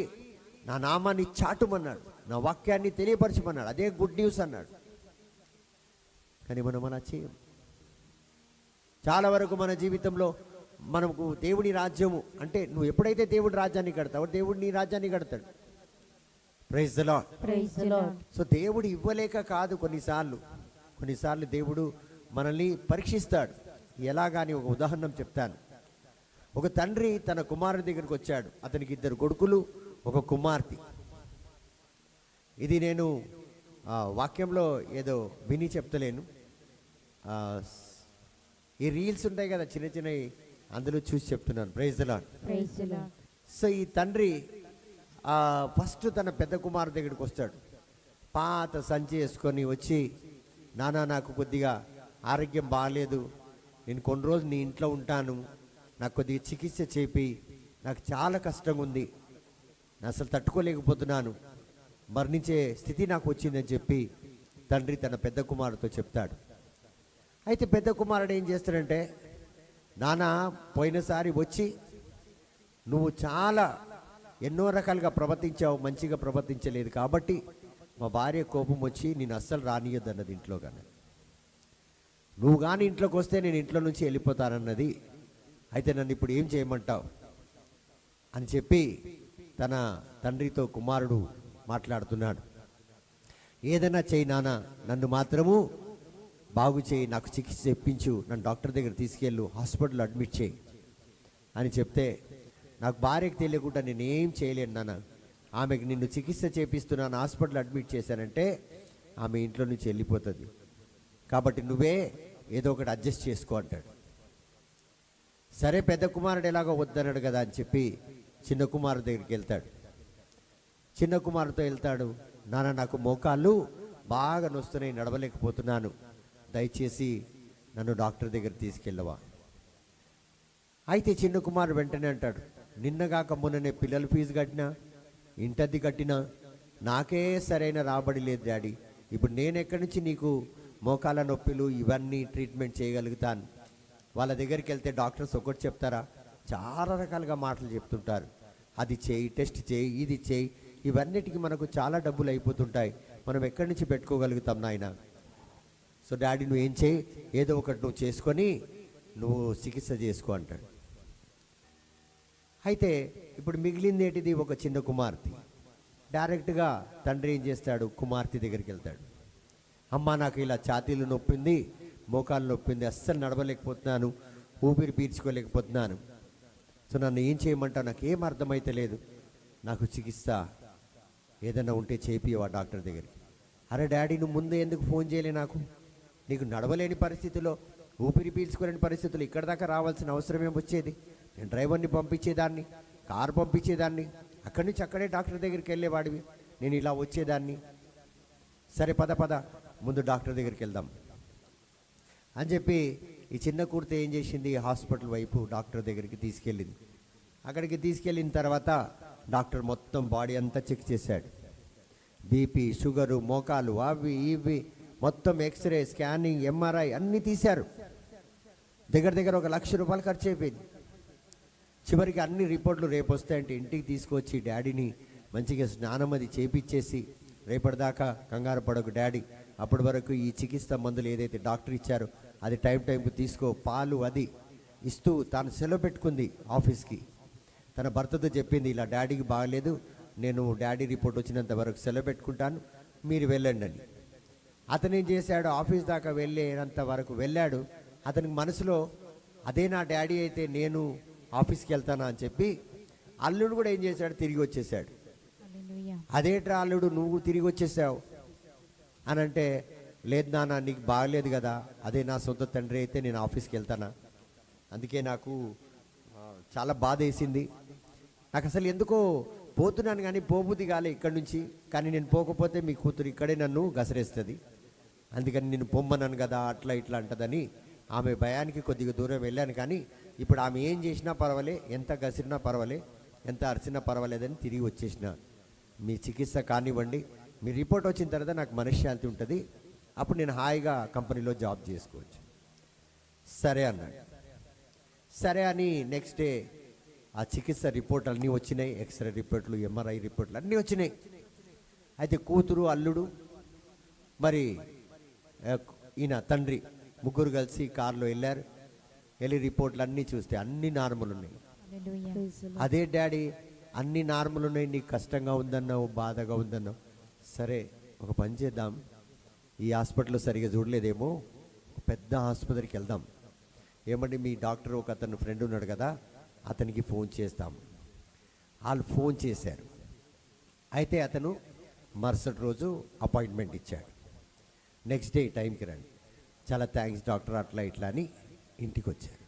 నా నామాన్ని చాటుమన్నాడు, నా వాక్యాన్ని తెలియపరచమన్నాడు. అదే గుడ్ న్యూస్ అన్నాడు. కానీ మనం అలా చేయం. చాలా వరకు మన జీవితంలో మనకు దేవుని రాజ్యము అంటే, నువ్వు ఎప్పుడైతే దేవుడి రాజ్యాన్ని కడతావో దేవుడు నీ రాజ్యాన్ని కడతాడు. Praise the lord. Praise the lord. So దేవుడు ఇవ్వలేక కాదు, కొన్నిసార్లు దేవుడు మనల్ని పరీక్షిస్తాడు. ఎలాగాని ఒక ఉదాహరణ చెప్తాను. ఒక తండ్రి తన కుమారుడి దగ్గరికి వచ్చాడు. అతనికి 2 కొడుకులు, 1 కుమార్తె. ఇది నేను వాక్యంలో ఏదో విని చెప్తలేను. ఈ రీల్స్ ఉంటాయి కదా చిన్నవి, అందులో చూసి చెప్తున్నాను. Praise the lord. Praise the lord. So ఈ తండ్రి ఫస్ట్ తన పెద్ద కుమారుడి దగ్గరికి వస్తాడు. పాత సంచి వేసుకొని వచ్చి, నానా నాకు కొద్దిగా ఆరోగ్యం బాగాలేదు, నేను కొన్ని రోజులు నీ ఇంట్లో ఉంటాను, నాకు కొద్దిగా చికిత్స చేపి, నాకు చాలా కష్టంగా ఉంది, నేను అసలు తట్టుకోలేకపోతున్నాను, మరణించే స్థితి నాకు వచ్చిందని చెప్పి తండ్రి తన పెద్ద కుమారుడితో చెప్తాడు. అయితే పెద్ద కుమారుడు ఏం చేస్తాడంటే, నాన్న పోయినసారి వచ్చి నువ్వు చాలా ఎన్నో రకాలుగా ప్రవర్తించావు, మంచిగా ప్రవర్తించలేదు కాబట్టి మా భార్య కోపం వచ్చి నేను అస్సలు రానియొద్దు అన్నది ఇంట్లో. కానీ నువ్వు కానీ ఇంట్లోకి వస్తే నేను ఇంట్లో నుంచి వెళ్ళిపోతానన్నది. అయితే నన్ను ఇప్పుడు ఏం చేయమంటావు అని చెప్పి తన తండ్రితో కుమారుడు మాట్లాడుతున్నాడు. ఏదైనా చేయి నాన్న, నన్ను మాత్రము బాగు చేయి, నాకు చికిత్స ఇప్పించు, నన్ను డాక్టర్ దగ్గర తీసుకెళ్ళు, హాస్పిటల్లో అడ్మిట్ చేయి అని చెప్తే, నాకు భార్యకు తెలియకుండా నేనేం చేయలేను నాన్న, ఆమెకు నిన్ను చికిత్స చేపిస్తున్నాను, హాస్పిటల్ అడ్మిట్ చేశానంటే ఆమె ఇంట్లో నుంచి వెళ్ళిపోతుంది, కాబట్టి నువ్వే ఏదో ఒకటి అడ్జస్ట్ చేసుకో అంటాడు. సరే పెద్ద కుమారుడు ఎలాగో వద్దన్నాడు కదా అని చెప్పి చిన్న కుమారుడు దగ్గరికి వెళ్తాడు. చిన్న కుమారుడితో వెళ్తాడు. నాన్న, నాకు మోకాళ్ళు బాగా నొస్తున్నాయి, నడవలేకపోతున్నాను, దయచేసి నన్ను డాక్టర్ దగ్గర తీసుకెళ్ళవా. అయితే చిన్న కుమారుడు వెంటనే అంటాడు, నిన్నగాక మొన్ననే పిల్లల ఫీజు కట్టినా, ఇంటద్ది కట్టినా, నాకే సరైన రాబడి లేదు డాడీ, ఇప్పుడు నేను ఎక్కడి నుంచి నీకు మోకాళ్ళ నొప్పులు ఇవన్నీ ట్రీట్మెంట్ చేయగలుగుతాను. వాళ్ళ దగ్గరికి వెళ్తే డాక్టర్స్ ఒకటి చెప్తారా, చాలా రకాలుగా మాటలు చెప్తుంటారు. అది చేయి, టెస్ట్ చేయి, ఇది చేయి, ఇవన్నిటికీ మనకు చాలా డబ్బులు అయిపోతుంటాయి, మనం ఎక్కడి నుంచి పెట్టుకోగలుగుతాం నాయన. సో డాడీ నువ్వు ఏం చేయి, ఏదో ఒకటి నువ్వు చేసుకొని నువ్వు చికిత్స చేసుకో అంటాడు. అయితే ఇప్పుడు మిగిలింది ఏంటిది, ఒక చిన్న కుమార్తె. డైరెక్ట్గా తండ్రి ఏం చేస్తాడు, కుమార్తె దగ్గరికి వెళ్తాడు. అమ్మ, నాకు ఇలా ఛాతీలు నొప్పింది, మోకాలు నొప్పింది, అస్సలు నడవలేకపోతున్నాను, ఊపిరి పీల్చుకోలేకపోతున్నాను, సో నన్ను ఏం చేయమంటావు, నాకు ఏం అర్థమైతే లేదు, నాకు చికిత్స ఏదైనా ఉంటే చేపియవా డాక్టర్ దగ్గరికి. అరే డాడీ, నువ్వు ముందే ఎందుకు ఫోన్ చేయలే నాకు, నీకు నడవలేని పరిస్థితిలో, ఊపిరి పీల్చుకోలేని పరిస్థితుల్లో ఇక్కడ దాకా రావాల్సిన అవసరం ఏం వచ్చేది, నేను డ్రైవర్ని పంపించేదాన్ని, కారు పంపించేదాన్ని, అక్కడి నుంచి అక్కడే డాక్టర్ దగ్గరికి వెళ్ళేవాడివి, నేను ఇలా వచ్చేదాన్ని. సరే పద పద ముందు డాక్టర్ దగ్గరికి వెళ్దాం అని చెప్పి ఈ చిన్న కుర్త ఏం చేసింది, హాస్పిటల్ వైపు డాక్టర్ దగ్గరికి తీసుకెళ్ళింది. అక్కడికి తీసుకెళ్ళిన తర్వాత డాక్టర్ మొత్తం బాడీ అంతా చెక్ చేశాడు. బీపీ, షుగరు, మోకాలు, అవి ఇవి మొత్తం ఎక్స్రే, స్కానింగ్, ఎంఆర్ఐ అన్నీ తీశారు. దగ్గర దగ్గర 1,00,000 రూపాయలు ఖర్చు అయిపోయింది. చివరికి అన్ని రిపోర్ట్లు రేపు వస్తాయంటే ఇంటికి తీసుకొచ్చి డాడీని మంచిగా స్నానం అది చేపిచ్చేసి, రేపటిదాకా కంగారు పడకు డాడీ, అప్పటి వరకు ఈ చికిత్స మందులు ఏదైతే డాక్టర్ ఇచ్చారో అది టైంకు తీసుకో, పాలు అది ఇస్తూ తాను సెలవు పెట్టుకుంది ఆఫీస్కి. తన భర్తతో చెప్పింది, ఇలా డాడీకి బాగలేదు, నేను డాడీ రిపోర్ట్ వచ్చినంత వరకు సెలవు పెట్టుకుంటాను, మీరు వెళ్ళండి అని. అతను ఏం చేశాడు, ఆఫీస్ దాకా వెళ్ళేంత వరకు వెళ్ళాడు. అతనికి మనసులో అదే నా డాడీ అయితే నేను ఆఫీస్కి వెళ్తానా అని చెప్పి అల్లుడు కూడా ఏం చేశాడు, తిరిగి వచ్చేసాడు. అదేట్రా అల్లుడు నువ్వు తిరిగి వచ్చేసావు అని అంటే, లేదు నాన్న, నీకు బాగలేదు కదా, అదే నా సొంత తండ్రి అయితే నేను ఆఫీస్కి వెళ్తానా, అందుకే నాకు చాలా బాధ వేసింది, నాకు అసలు ఎందుకో పోతున్నాను కానీ పోబుద్ది కాలే ఇక్కడి నుంచి, కానీ నేను పోకపోతే మీ కూతురు ఇక్కడే నన్ను గసరేస్తుంది, అందుకని నేను పొమ్మన్నాను కదా, అట్లా ఇట్లా అంటదని ఆమె భయానికి కొద్దిగా దూరం వెళ్ళాను. కానీ ఇప్పుడు ఆమె ఏం చేసినా పర్వాలే, ఎంత గసిరినా పర్వాలే, ఎంత అరిచినా పర్వాలేదని తిరిగి వచ్చేసిన. మీ చికిత్స కానివ్వండి, మీ రిపోర్ట్ వచ్చిన తర్వాత నాకు మనశ్శాంతి ఉంటుంది, అప్పుడు నేను హాయిగా కంపెనీలో జాబ్ చేసుకోవచ్చు. సరే అన్నాడు. సరే అని నెక్స్ట్ డే ఆ చికిత్స రిపోర్ట్ అన్నీ వచ్చినాయి, ఎక్స్రే రిపోర్ట్లు, ఎంఆర్ఐ రిపోర్ట్లు అన్నీ వచ్చినాయి. అయితే కూతురు, అల్లుడు, మరి ఈయన తండ్రి ముగ్గురు కలిసి కారులో వెళ్ళారు. వెళ్ళి రిపోర్ట్లు అన్నీ చూస్తే అన్ని నార్మల్ ఉన్నాయి. అదే డాడీ, అన్ని నార్మల్ ఉన్నాయి, నీకు కష్టంగా ఉందన్నావు, బాధగా ఉందన్నావు, సరే ఒక పని చేద్దాం, ఈ హాస్పిటల్లో సరిగా చూడలేదేమో, పెద్ద ఆసుపత్రికి వెళ్దాం, ఏమంటే మీ డాక్టర్ ఒక అతను ఫ్రెండ్ ఉన్నాడు కదా, అతనికి ఫోన్ చేస్తాం. వాళ్ళు ఫోన్ చేశారు. అయితే అతను మరుసటి రోజు అపాయింట్మెంట్ ఇచ్చాడు. నెక్స్ట్ డే టైంకి రండి, చాలా థ్యాంక్స్ డాక్టర్, అట్లా ఇట్లా అని ఇంటికి వచ్చారు.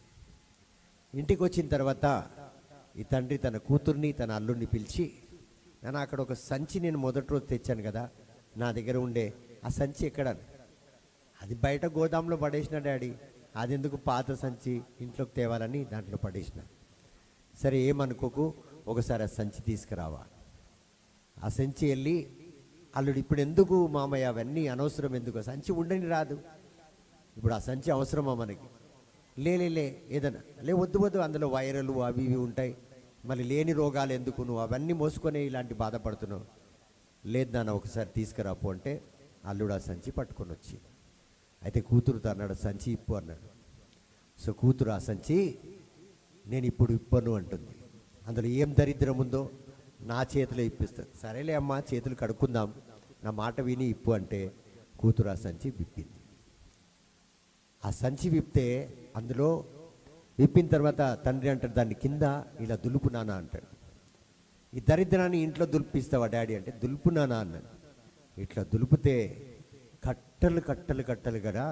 ఇంటికి వచ్చిన తర్వాత ఈ తండ్రి తన కూతుర్ని, తన అల్లుడిని పిలిచి, నేను అక్కడ ఒక సంచి నేను మొదటి రోజు తెచ్చాను కదా, నా దగ్గర ఉండే ఆ సంచి ఎక్కడ, అది బయట గోదాంలో పడేసిన డాడీ, అది ఎందుకు పాత సంచి ఇంట్లోకి తేవాలని దాంట్లో పడేసిన. సరే ఏమనుకోకు, ఒకసారి ఆ సంచి తీసుకురావా. ఆ సంచి వెళ్ళి అల్లుడు, ఇప్పుడు ఎందుకు మామయ్య అవన్నీ అనవసరం, ఎందుకు సంచి ఉండని రాదు, ఇప్పుడు ఆ సంచి అవసరమా మనకి, లే ఏదన్నా వద్దు, అందులో వైరల్ అవి ఇవి ఉంటాయి, మళ్ళీ లేని రోగాలు ఎందుకు, నువ్వు అవన్నీ మోసుకొని ఇలాంటి బాధపడుతున్నావు. లేదు నాన్న ఒకసారి తీసుకురాపు అంటే అల్లుడు ఆ సంచి పట్టుకొని వచ్చి, అయితే కూతురుతో అన్నాడు సంచి ఇప్పు అన్నాడు. సో కూతురు ఆ సంచి నేను ఇప్పుడు ఇప్పను అంటుంది. అందులో ఏం దరిద్రం ఉందో నా చేతిలో ఇప్పిస్తాను. సరేలే అమ్మ చేతులు కడుక్కుందాం, నా మాట విని ఇప్పు అంటే కూతురు ఆ సంచి విప్పింది. ఆ సంచి విప్పితే అందులో విప్పిన తర్వాత తండ్రి అంటాడు దాన్ని కింద ఇలా దులుపు నానా అంటాడు. ఈ దరిద్రాన్ని ఇంట్లో దులిపిస్తావా డాడీ అంటే దులుపు నానా అన్నాడు. ఇట్లా దులిపితే కట్టలు కట్టలు కట్టలు కదా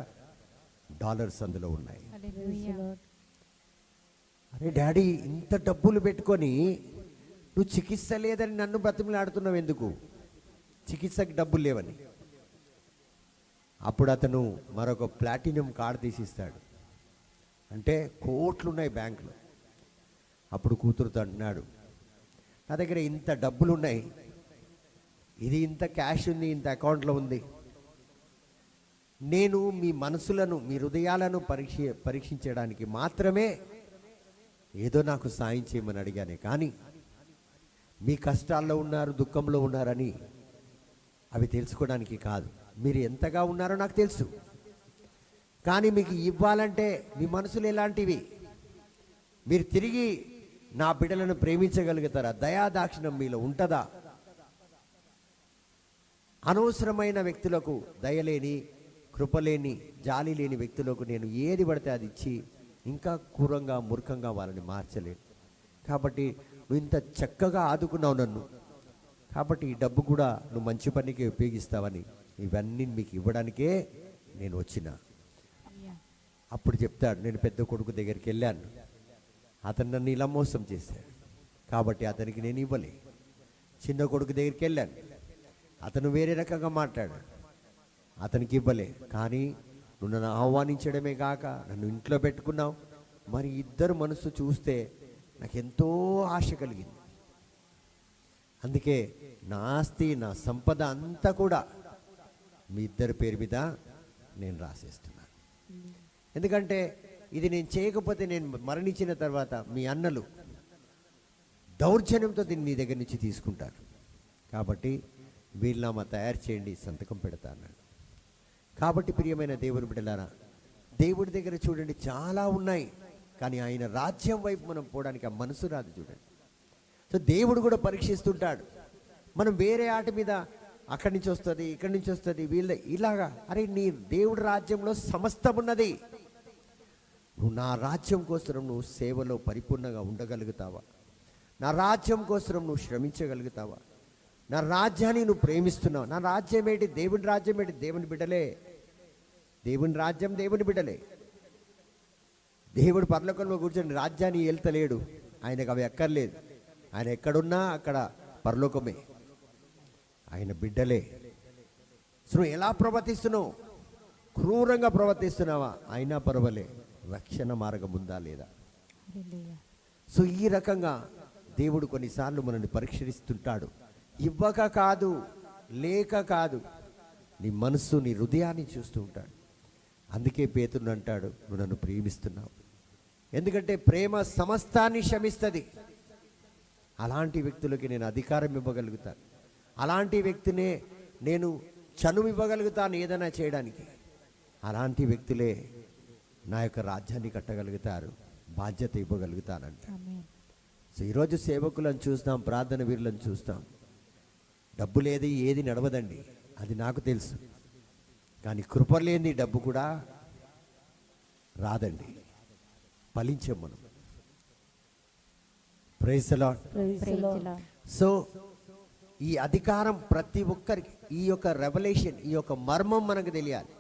డాలర్స్ అందులో ఉన్నాయి. అరే డాడీ ఇంత డబ్బులు పెట్టుకొని నువ్వు చికిత్స లేదని నన్ను బ్రతిమలాడుతున్నావు ఎందుకు? చికిత్సకి డబ్బులు లేవని. అప్పుడు అతను మరొక ప్లాటినం కార్డు తీసిస్తాడు. అంటే కోట్లున్నాయి బ్యాంకులో. అప్పుడు కూతురుతో అంటున్నాడు నా దగ్గర ఇంత డబ్బులు ఉన్నాయి, ఇది ఇంత క్యాష్ ఉంది, ఇంత అకౌంట్లో ఉంది, నేను మీ మనసులను మీ హృదయాలను పరీక్షించడానికి మాత్రమే ఏదో నాకు సాయం చేయమని అడిగానే కానీ మీ కష్టాల్లో ఉన్నారు దుఃఖంలో ఉన్నారని అవి తెలుసుకోవడానికి కాదు. మీరు ఎంతగా ఉన్నారో నాకు తెలుసు, కానీ మీకు ఇవ్వాలంటే మీ మనసులు ఎలాంటివి, మీరు తిరిగి నా బిడ్డలను ప్రేమించగలుగుతారా, దయాదాక్షిణ్యం మీలో ఉంటుందా? అనవసరమైన వ్యక్తులకు దయలేని కృపలేని జాలి లేని వ్యక్తులకు నేను ఏది పడితే అది ఇచ్చి ఇంకా క్రూరంగా మూర్ఖంగా వాళ్ళని మార్చలేను. కాబట్టి నువ్వు ఇంత చక్కగా ఆదుకున్నావు నన్ను, కాబట్టి ఈ డబ్బు కూడా నువ్వు మంచి పనికి ఉపయోగిస్తావని ఇవన్నీ మీకు ఇవ్వడానికే నేను వచ్చిన. అప్పుడు చెప్తాడు నేను పెద్ద కొడుకు దగ్గరికి వెళ్ళాను, అతను నన్ను ఇలా మోసం చేశాడు కాబట్టి అతనికి నేను ఇవ్వలే. చిన్న కొడుకు దగ్గరికి వెళ్ళాను, అతను వేరే రకంగా మాట్లాడాడు, అతనికి ఇవ్వలే. కానీ నువ్వు నన్ను ఆహ్వానించడమే కాక నన్ను ఇంట్లో పెట్టుకున్నావు. మరి ఇద్దరు మనసు చూస్తే నాకు ఎంతో ఆశ కలిగింది. అందుకే నా ఆస్తి నా సంపద అంతా కూడా మీ ఇద్దరి పేరు మీద నేను రాసేస్తున్నాను. ఎందుకంటే ఇది నేను చేయకపోతే నేను మరణించిన తర్వాత మీ అన్నలు దౌర్జన్యంతో దీన్ని నీ దగ్గర నుంచి తీసుకుంటారు. కాబట్టి వీలునామా తయారు చేయండి, సంతకం పెడతాను. కాబట్టి ప్రియమైన దేవుని బిడ్డలారా, దేవుడి దగ్గర చూడండి చాలా ఉన్నాయి, కానీ ఆయన రాజ్యం వైపు మనం పోవడానికి ఆ మనసు రాదు. చూడండి, సో దేవుడు కూడా పరీక్షిస్తుంటాడు. మనం వేరే ఆట మీద అక్కడి నుంచి వస్తుంది ఇక్కడి నుంచి వస్తుంది వీళ్ళ ఇలాగా. అరే నీ దేవుడి రాజ్యంలో సమస్తం ఉన్నది. నువ్వు నా రాజ్యం కోసం నువ్వు సేవలో పరిపూర్ణంగా ఉండగలుగుతావా? నా రాజ్యం కోసం నువ్వు శ్రమించగలుగుతావా? నా రాజ్యాన్ని నువ్వు ప్రేమిస్తున్నావు. నా రాజ్యం ఏంటి? దేవుని రాజ్యం ఏంటి? దేవుని బిడ్డలే. దేవుని రాజ్యం దేవుని బిడ్డలే. దేవుడు పరలోకంలో కూర్చొని రాజ్యాన్ని ఏల్తలేడు, ఆయనకు అవి ఎక్కర్లేదు. ఆయన ఎక్కడున్నా అక్కడ పరలోకమే, ఆయన బిడ్డలే. సో నువ్వు ఎలా ప్రవర్తిస్తున్నావు? క్రూరంగా ప్రవర్తిస్తున్నావా? అయినా పర్వాలే, రక్షణ మార్గం ఉందా లేదా? సో ఈ రకంగా దేవుడు కొన్నిసార్లు మనల్ని పరీక్షిస్తుంటాడు. ఇవ్వక కాదు, లేక కాదు, నీ మనస్సు నీ హృదయాన్ని చూస్తూ ఉంటాడు. అందుకే పేతురు అంటాడు నువ్వు నన్ను ప్రేమిస్తున్నావు, ఎందుకంటే ప్రేమ సమస్తాన్ని క్షమిస్తుంది. అలాంటి వ్యక్తులకి నేను అధికారం ఇవ్వగలుగుతాను, అలాంటి వ్యక్తినే నేను చనువు ఇవ్వగలుగుతాను ఏదైనా చేయడానికి. అలాంటి వ్యక్తులే నా యొక్క రాజ్యాన్ని కట్టగలుగుతారు, బాధ్యత ఇవ్వగలుగుతానంట. సో ఈరోజు సేవకులను చూస్తాం, ప్రార్థన వీరులను చూస్తాం. డబ్బు లేది ఏది నడవదండి, అది నాకు తెలుసు. కానీ కృప లేని డబ్బు కూడా రాదండి, ఫలించాం మనం. Praise the lord. సో ఈ అధికారం ప్రతి ఒక్కరికి, ఈ యొక్క రెవల్యూషన్, ఈ యొక్క మర్మం మనకు తెలియాలి.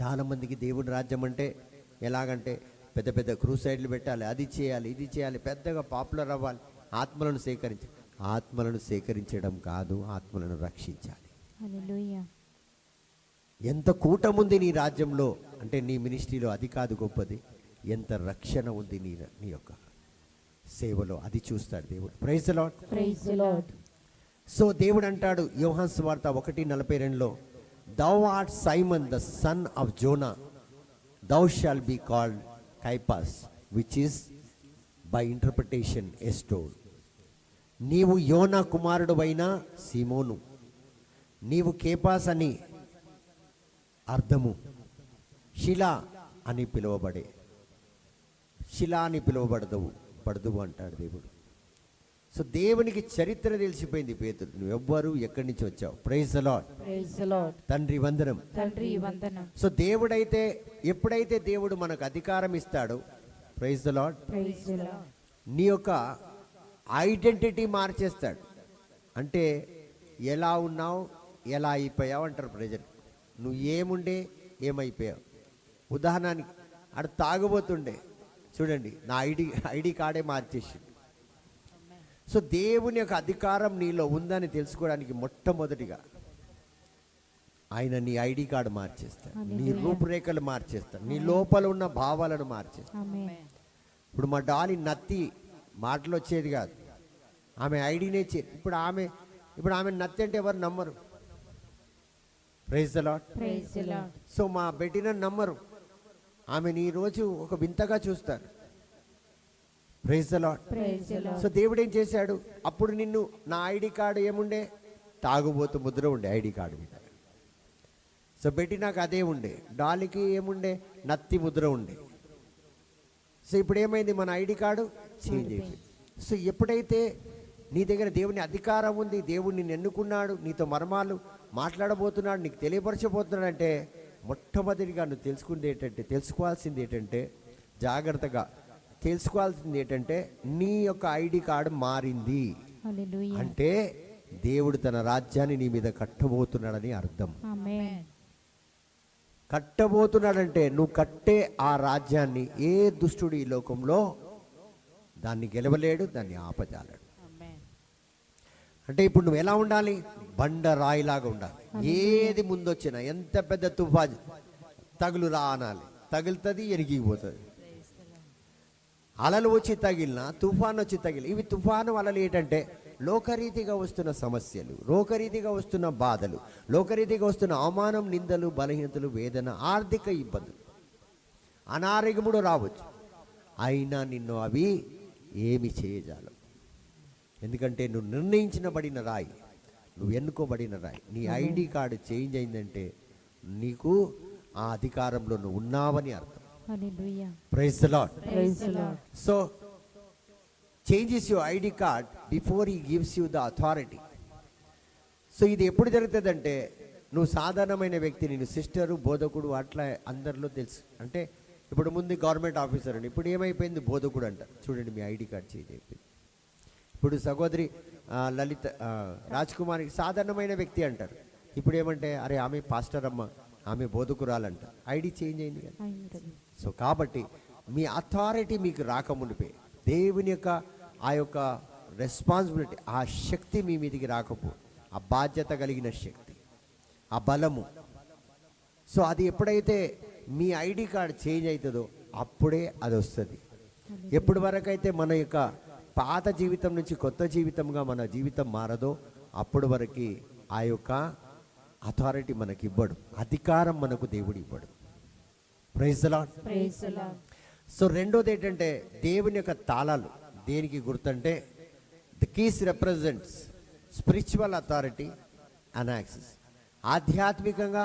చాలామందికి దేవుడి రాజ్యం అంటే ఎలాగంటే పెద్ద పెద్ద క్రూసైడ్లు పెట్టాలి, అది చేయాలి ఇది చేయాలి, పెద్దగా పాపులర్ అవ్వాలి, ఆత్మలను సేకరించాలి. ఆత్మలను సేకరించడం కాదు, ఆత్మలను రక్షించాలి. ఎంత కూటం ఉంది నీ రాజ్యంలో అంటే నీ మినిస్ట్రీలో, అది కాదు గొప్పది. ఎంత రక్షణ ఉంది నీ యొక్క సేవలో, అది చూస్తాడు దేవుడు. Praise the lord. Praise the lord. So దేవుడు అంటాడు యోహాను సువార్త 1:42లో, thou art Simon the son of Jonah, thou shalt be called Caiaphas, which is by interpretation a stone. నీవు యోనా కుమారుడువైన సీమోను, నీవు కేపాస్ అని అర్థము, శిలా అని పిలువబడే, శిలా అని పడదువు అంటాడు దేవుడు. సో దేవునికి చరిత్ర తెలిసిపోయింది. పేతురు, నువ్వు ఎవ్వరు, ఎక్కడి నుంచి వచ్చావు. Praise the lord. Praise the lord. తండ్రి వందనం. తండ్రి వందనం. సో దేవుడైతే ఎప్పుడైతే దేవుడు మనకు అధికారం ఇస్తాడో, praise the lord, praise the Lord, నీ యొక్క ఐడెంటిటీ మార్చేస్తాడు. అంటే ఎలా ఉన్నావు, ఎలా అయిపోయావు అంటారు ప్రజలు. నువ్వు ఏముండే ఏమైపోయావు. ఉదాహరణకి అక్కడ తాగుబోతుండే, చూడండి, నా ఐడి కార్డే మార్చేసి. సో దేవుని యొక్క అధికారం నీలో ఉందని తెలుసుకోవడానికి మొట్టమొదటిగా ఆయన నీ ఐడి కార్డు మార్చేస్తాడు, నీ రూపురేఖలు మార్చేస్తాడు, నీ లోపల ఉన్న భావాలను మార్చేస్తాడు. ఆమేన్. ఇప్పుడు మా డాలి నత్తి మాటలు వచ్చేది కాదు, ఆమె ఐడినే ఇప్పుడు ఆమె నత్తి అంటే ఎవరు నమ్మరు. Praise the lord. Praise the lord. So మా బెట్టిన నమ్మరు, ఆమెను ఈరోజు ఒక వింతగా చూస్తారు. Praise the lord. Praise the lord. So దేవుడు ఏం చేశాడు, అప్పుడు నిన్ను, నా ఐడి కార్డు ఏముండే, తాగుబోతు ముద్ర ఉండే ఐడి కార్డు మీద. సో బెట్టి నాకు అదే ఉండే, డాలికి ఏముండే, నత్తి ముద్ర ఉండే. సో ఇప్పుడు ఏమైంది, మన ఐడి కార్డు చేంజ్ అయిపోయింది. సో ఎప్పుడైతే నీ దగ్గర దేవుని అధికారం ఉంది, దేవుడు నిన్ను ఎన్నుకున్నాడు, నీతో మర్మాలు మాట్లాడబోతున్నాడు, నీకు తెలియపరచబోతున్నాడు అంటే మొట్టమొదటిగా నువ్వు తెలుసుకోవాల్సింది ఏంటంటే జాగ్రత్తగా తెలుసుకోవాల్సింది ఏంటంటే నీ యొక్క ఐడి కార్డు మారింది హల్లెలూయా. అంటే దేవుడు తన రాజ్యాన్ని నీ మీద కట్టబోతున్నాడని అర్థం. ఆమేన్. కట్టబోతున్నాడంటే నువ్వు కట్టే ఆ రాజ్యాన్ని ఏ దుష్టుడు ఈ లోకంలో దాన్ని గెలవలేడు, దాన్ని ఆపజాలడు. ఆమేన్. అంటే ఇప్పుడు నువ్వు ఎలా ఉండాలి, బండ రాయిలాగా ఉండాలి. ఏది ముందొచ్చినా, ఎంత పెద్ద తుఫాను తగులు రా అనాలి, తగులుతుంది, ఎరిగిపోతుంది. అలలు వచ్చి తగిలినా, తుఫాను వచ్చి తగిలి, ఇవి తుఫాను అలలు ఏంటంటే లోకరీతిగా వస్తున్న సమస్యలు, లోకరీతిగా వస్తున్న బాధలు, లోకరీతిగా వస్తున్న అవమానం, నిందలు, బలహీనతలు, వేదన, ఆర్థిక ఇబ్బందులు, అనారోగ్యముడు రావచ్చు. అయినా నిన్ను అవి ఏమి చేయజాలం. ఎందుకంటే నువ్వు నిర్ణయించబడిన రాయి, నువ్వు ఎన్నుకోబడిన రాయి. నీ ఐడి కార్డు చేంజ్ అయిందంటే నీకు ఆ అధికారంలో నువ్వు ఉన్నావని అర్థం. Hallelujah. Praise the lord. Praise the lord. So changes your ID card before he gives you the authority. So ఇది ఎప్పుడు జరుగుతుందంటే నువ్వు సాధారణమైన వ్యక్తి, నేను సిస్టరు, బోధకుడు అట్లా అందరిలో తెలుసు. అంటే ఇప్పుడు ముందు గవర్నమెంట్ ఆఫీసర్ అండి, ఇప్పుడు ఏమైపోయింది, బోధకుడు అంట. చూడండి, మీ ఐడి కార్డ్ చేంజ్ అయిపోయింది. ఇప్పుడు సహోదరి లలిత రాజ్కుమారికి సాధారణమైన వ్యక్తి అంటారు, ఇప్పుడు ఏమంటే అరే ఆమె పాస్టర్ అమ్మ, ఆమె బోధకురాలంట. ఐడి చేంజ్ అయింది కదా. సో కాబట్టి మీ అథారిటీ మీకు రాకమునిపే దేవుని యొక్క ఆ యొక్క రెస్పాన్సిబిలిటీ, ఆ శక్తి మీ మీదికి రాకపో, ఆ బాధ్యత కలిగిన శక్తి, ఆ బలము. సో అది ఎప్పుడైతే మీ ఐడి కార్డ్ చేంజ్ అవుతుందో అప్పుడే అది వస్తుంది. ఎప్పటి వరకు అయితే మన యొక్క పాత జీవితం నుంచి కొత్త జీవితంగా మన జీవితం మారదో అప్పటి వరకు ఆ యొక్క అథారిటీ మనకి ఇవ్వడు, అధికారం మనకు దేవుడు ఇవ్వడు. Praise the lord. Praise the lord. So రెండోది ఏంటంటే దేవుని యొక్క తాళాలు దేనికి గుర్తంటే the keys represents spiritual authority and access. ఆధ్యాత్మికంగా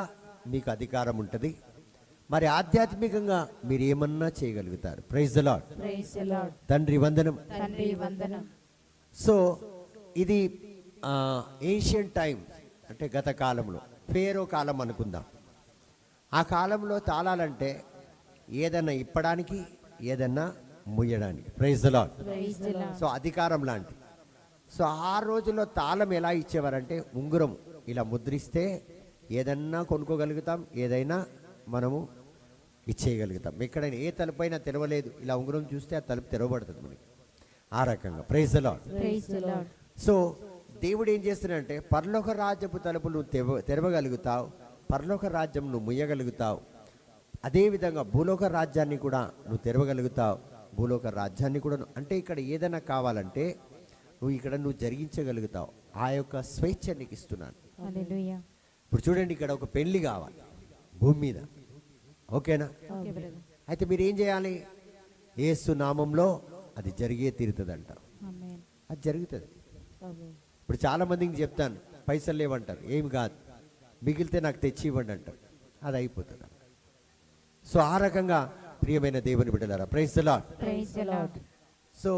మీకు అధికారం ఉంటుంది, మరి ఆధ్యాత్మికంగా మీరు ఏమన్నా చేయగలుగుతారు. Praise the lord. Praise the lord. తండ్రి వందనం. తండ్రి వందనం. సో ఇది ఏన్షియంట్ టైం అంటే గత కాలంలో ఫేరో కాలం అనుకుందాం. ఆ కాలంలో తాళాలంటే ఏదన్నా ఇప్పడానికి, ఏదన్నా ముయ్యడానికి. Praise the lord. Praise the lord. So అధికారం లాంటి. సో ఆ రోజుల్లో తాళం ఎలా ఇచ్చేవారంటే ఉంగరం ఇలా ముద్రిస్తే ఏదన్నా కొనుక్కోగలుగుతాం, ఏదైనా మనము ఇచ్చేయగలుగుతాం. ఎక్కడైనా ఏ తలుపైనా తెరవలేదు, ఇలా ఉంగరం చూస్తే ఆ తలుపు తెరవబడుతుంది మనకి. ఆ రకంగా. Praise the lord. Praise the lord. So దేవుడు ఏం చేస్తున్నాడంటే పరలోక రాజ్యపు తలుపులు తెరవగలుగుతావు, పరలోక రాజ్యం నువ్వు ముయ్యగలుగుతావు. అదేవిధంగా భూలోక రాజ్యాన్ని కూడా నువ్వు తెరవగలుగుతావు, భూలోక రాజ్యాన్ని కూడా అంటే ఇక్కడ ఏదైనా కావాలంటే నువ్వు జరిగించగలుగుతావు. ఆ యొక్క స్వేచ్ఛ నీకు ఇస్తున్నాను. హల్లెలూయా. ఇప్పుడు చూడండి, ఇక్కడ ఒక పెళ్లి కావాలి భూమి మీద, ఓకేనా? Okay brother. అయితే మీరు ఏం చేయాలి, యేసు నామంలో అది జరిగే తీరుతుందంట. ఆమేన్. అది జరుగుతుంది. ఇప్పుడు చాలా మందికి చెప్తాను, పైసలు లేవంటారు, ఏమి కాదు, మిగిలితే నాకు తెచ్చి ఇవ్వండి అంటారు, అది అయిపోతుంది. సో ఆ రకంగా ప్రియమైన దేవుని బిడ్డలారా, praise the lord. Praise the lord. So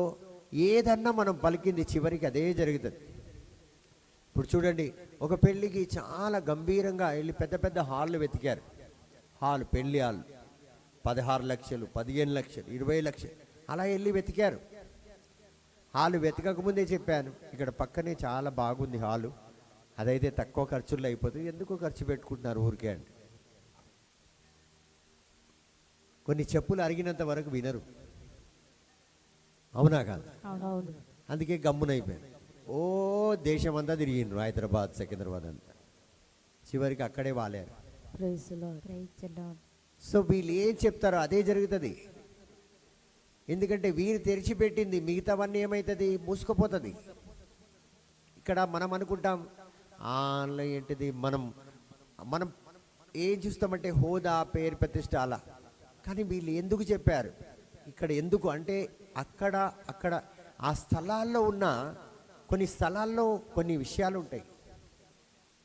ఏదన్నా మనం పలికింది చివరికి అదే జరుగుతుంది. ఇప్పుడు చూడండి, ఒక పెళ్ళికి చాలా గంభీరంగా వెళ్ళి పెద్ద పెద్ద హాళ్ళు వెతికారు. పెళ్లి హాల్ 16 లక్షలు, 15 లక్షలు, 20 లక్షలు అలా వెళ్ళి వెతికారు. హాలు వెతకకముందే చెప్పాను, ఇక్కడ పక్కనే చాలా బాగుంది హాలు, అదైతే తక్కువ ఖర్చుల్లో అయిపోతుంది, ఎందుకు ఖర్చు పెట్టుకుంటున్నారు ఊరికే అంటే. కొన్ని చెప్పులు అరిగినంత వరకు వినరు, అవునా కాదు? అవును. అందుకే గమ్మునైపోయారు. ఓ దేశమంతా తిరిగిండ్రు, హైదరాబాద్, సికింద్రాబాద్ అంతా, చివరికి అక్కడే వాలారు. Praise the lord. Praise the lord. So వీళ్ళు ఏం చెప్తారో అదే జరుగుతుంది. ఎందుకంటే వీరు తెరిచిపెట్టింది మిగతావన్నీ ఏమవుతుంది, మూసుకుపోతుంది. ఇక్కడ మనం అనుకుంటాం ఏంటిది, మనం మనం ఏం చూస్తామంటే హోదా, పేరు, ప్రతిష్ట అలా. కానీ వీళ్ళు ఎందుకు చెప్పారు ఇక్కడ, ఎందుకు అంటే అక్కడ ఆ స్థలాల్లో ఉన్న కొన్ని స్థలాల్లో కొన్ని విషయాలు ఉంటాయి,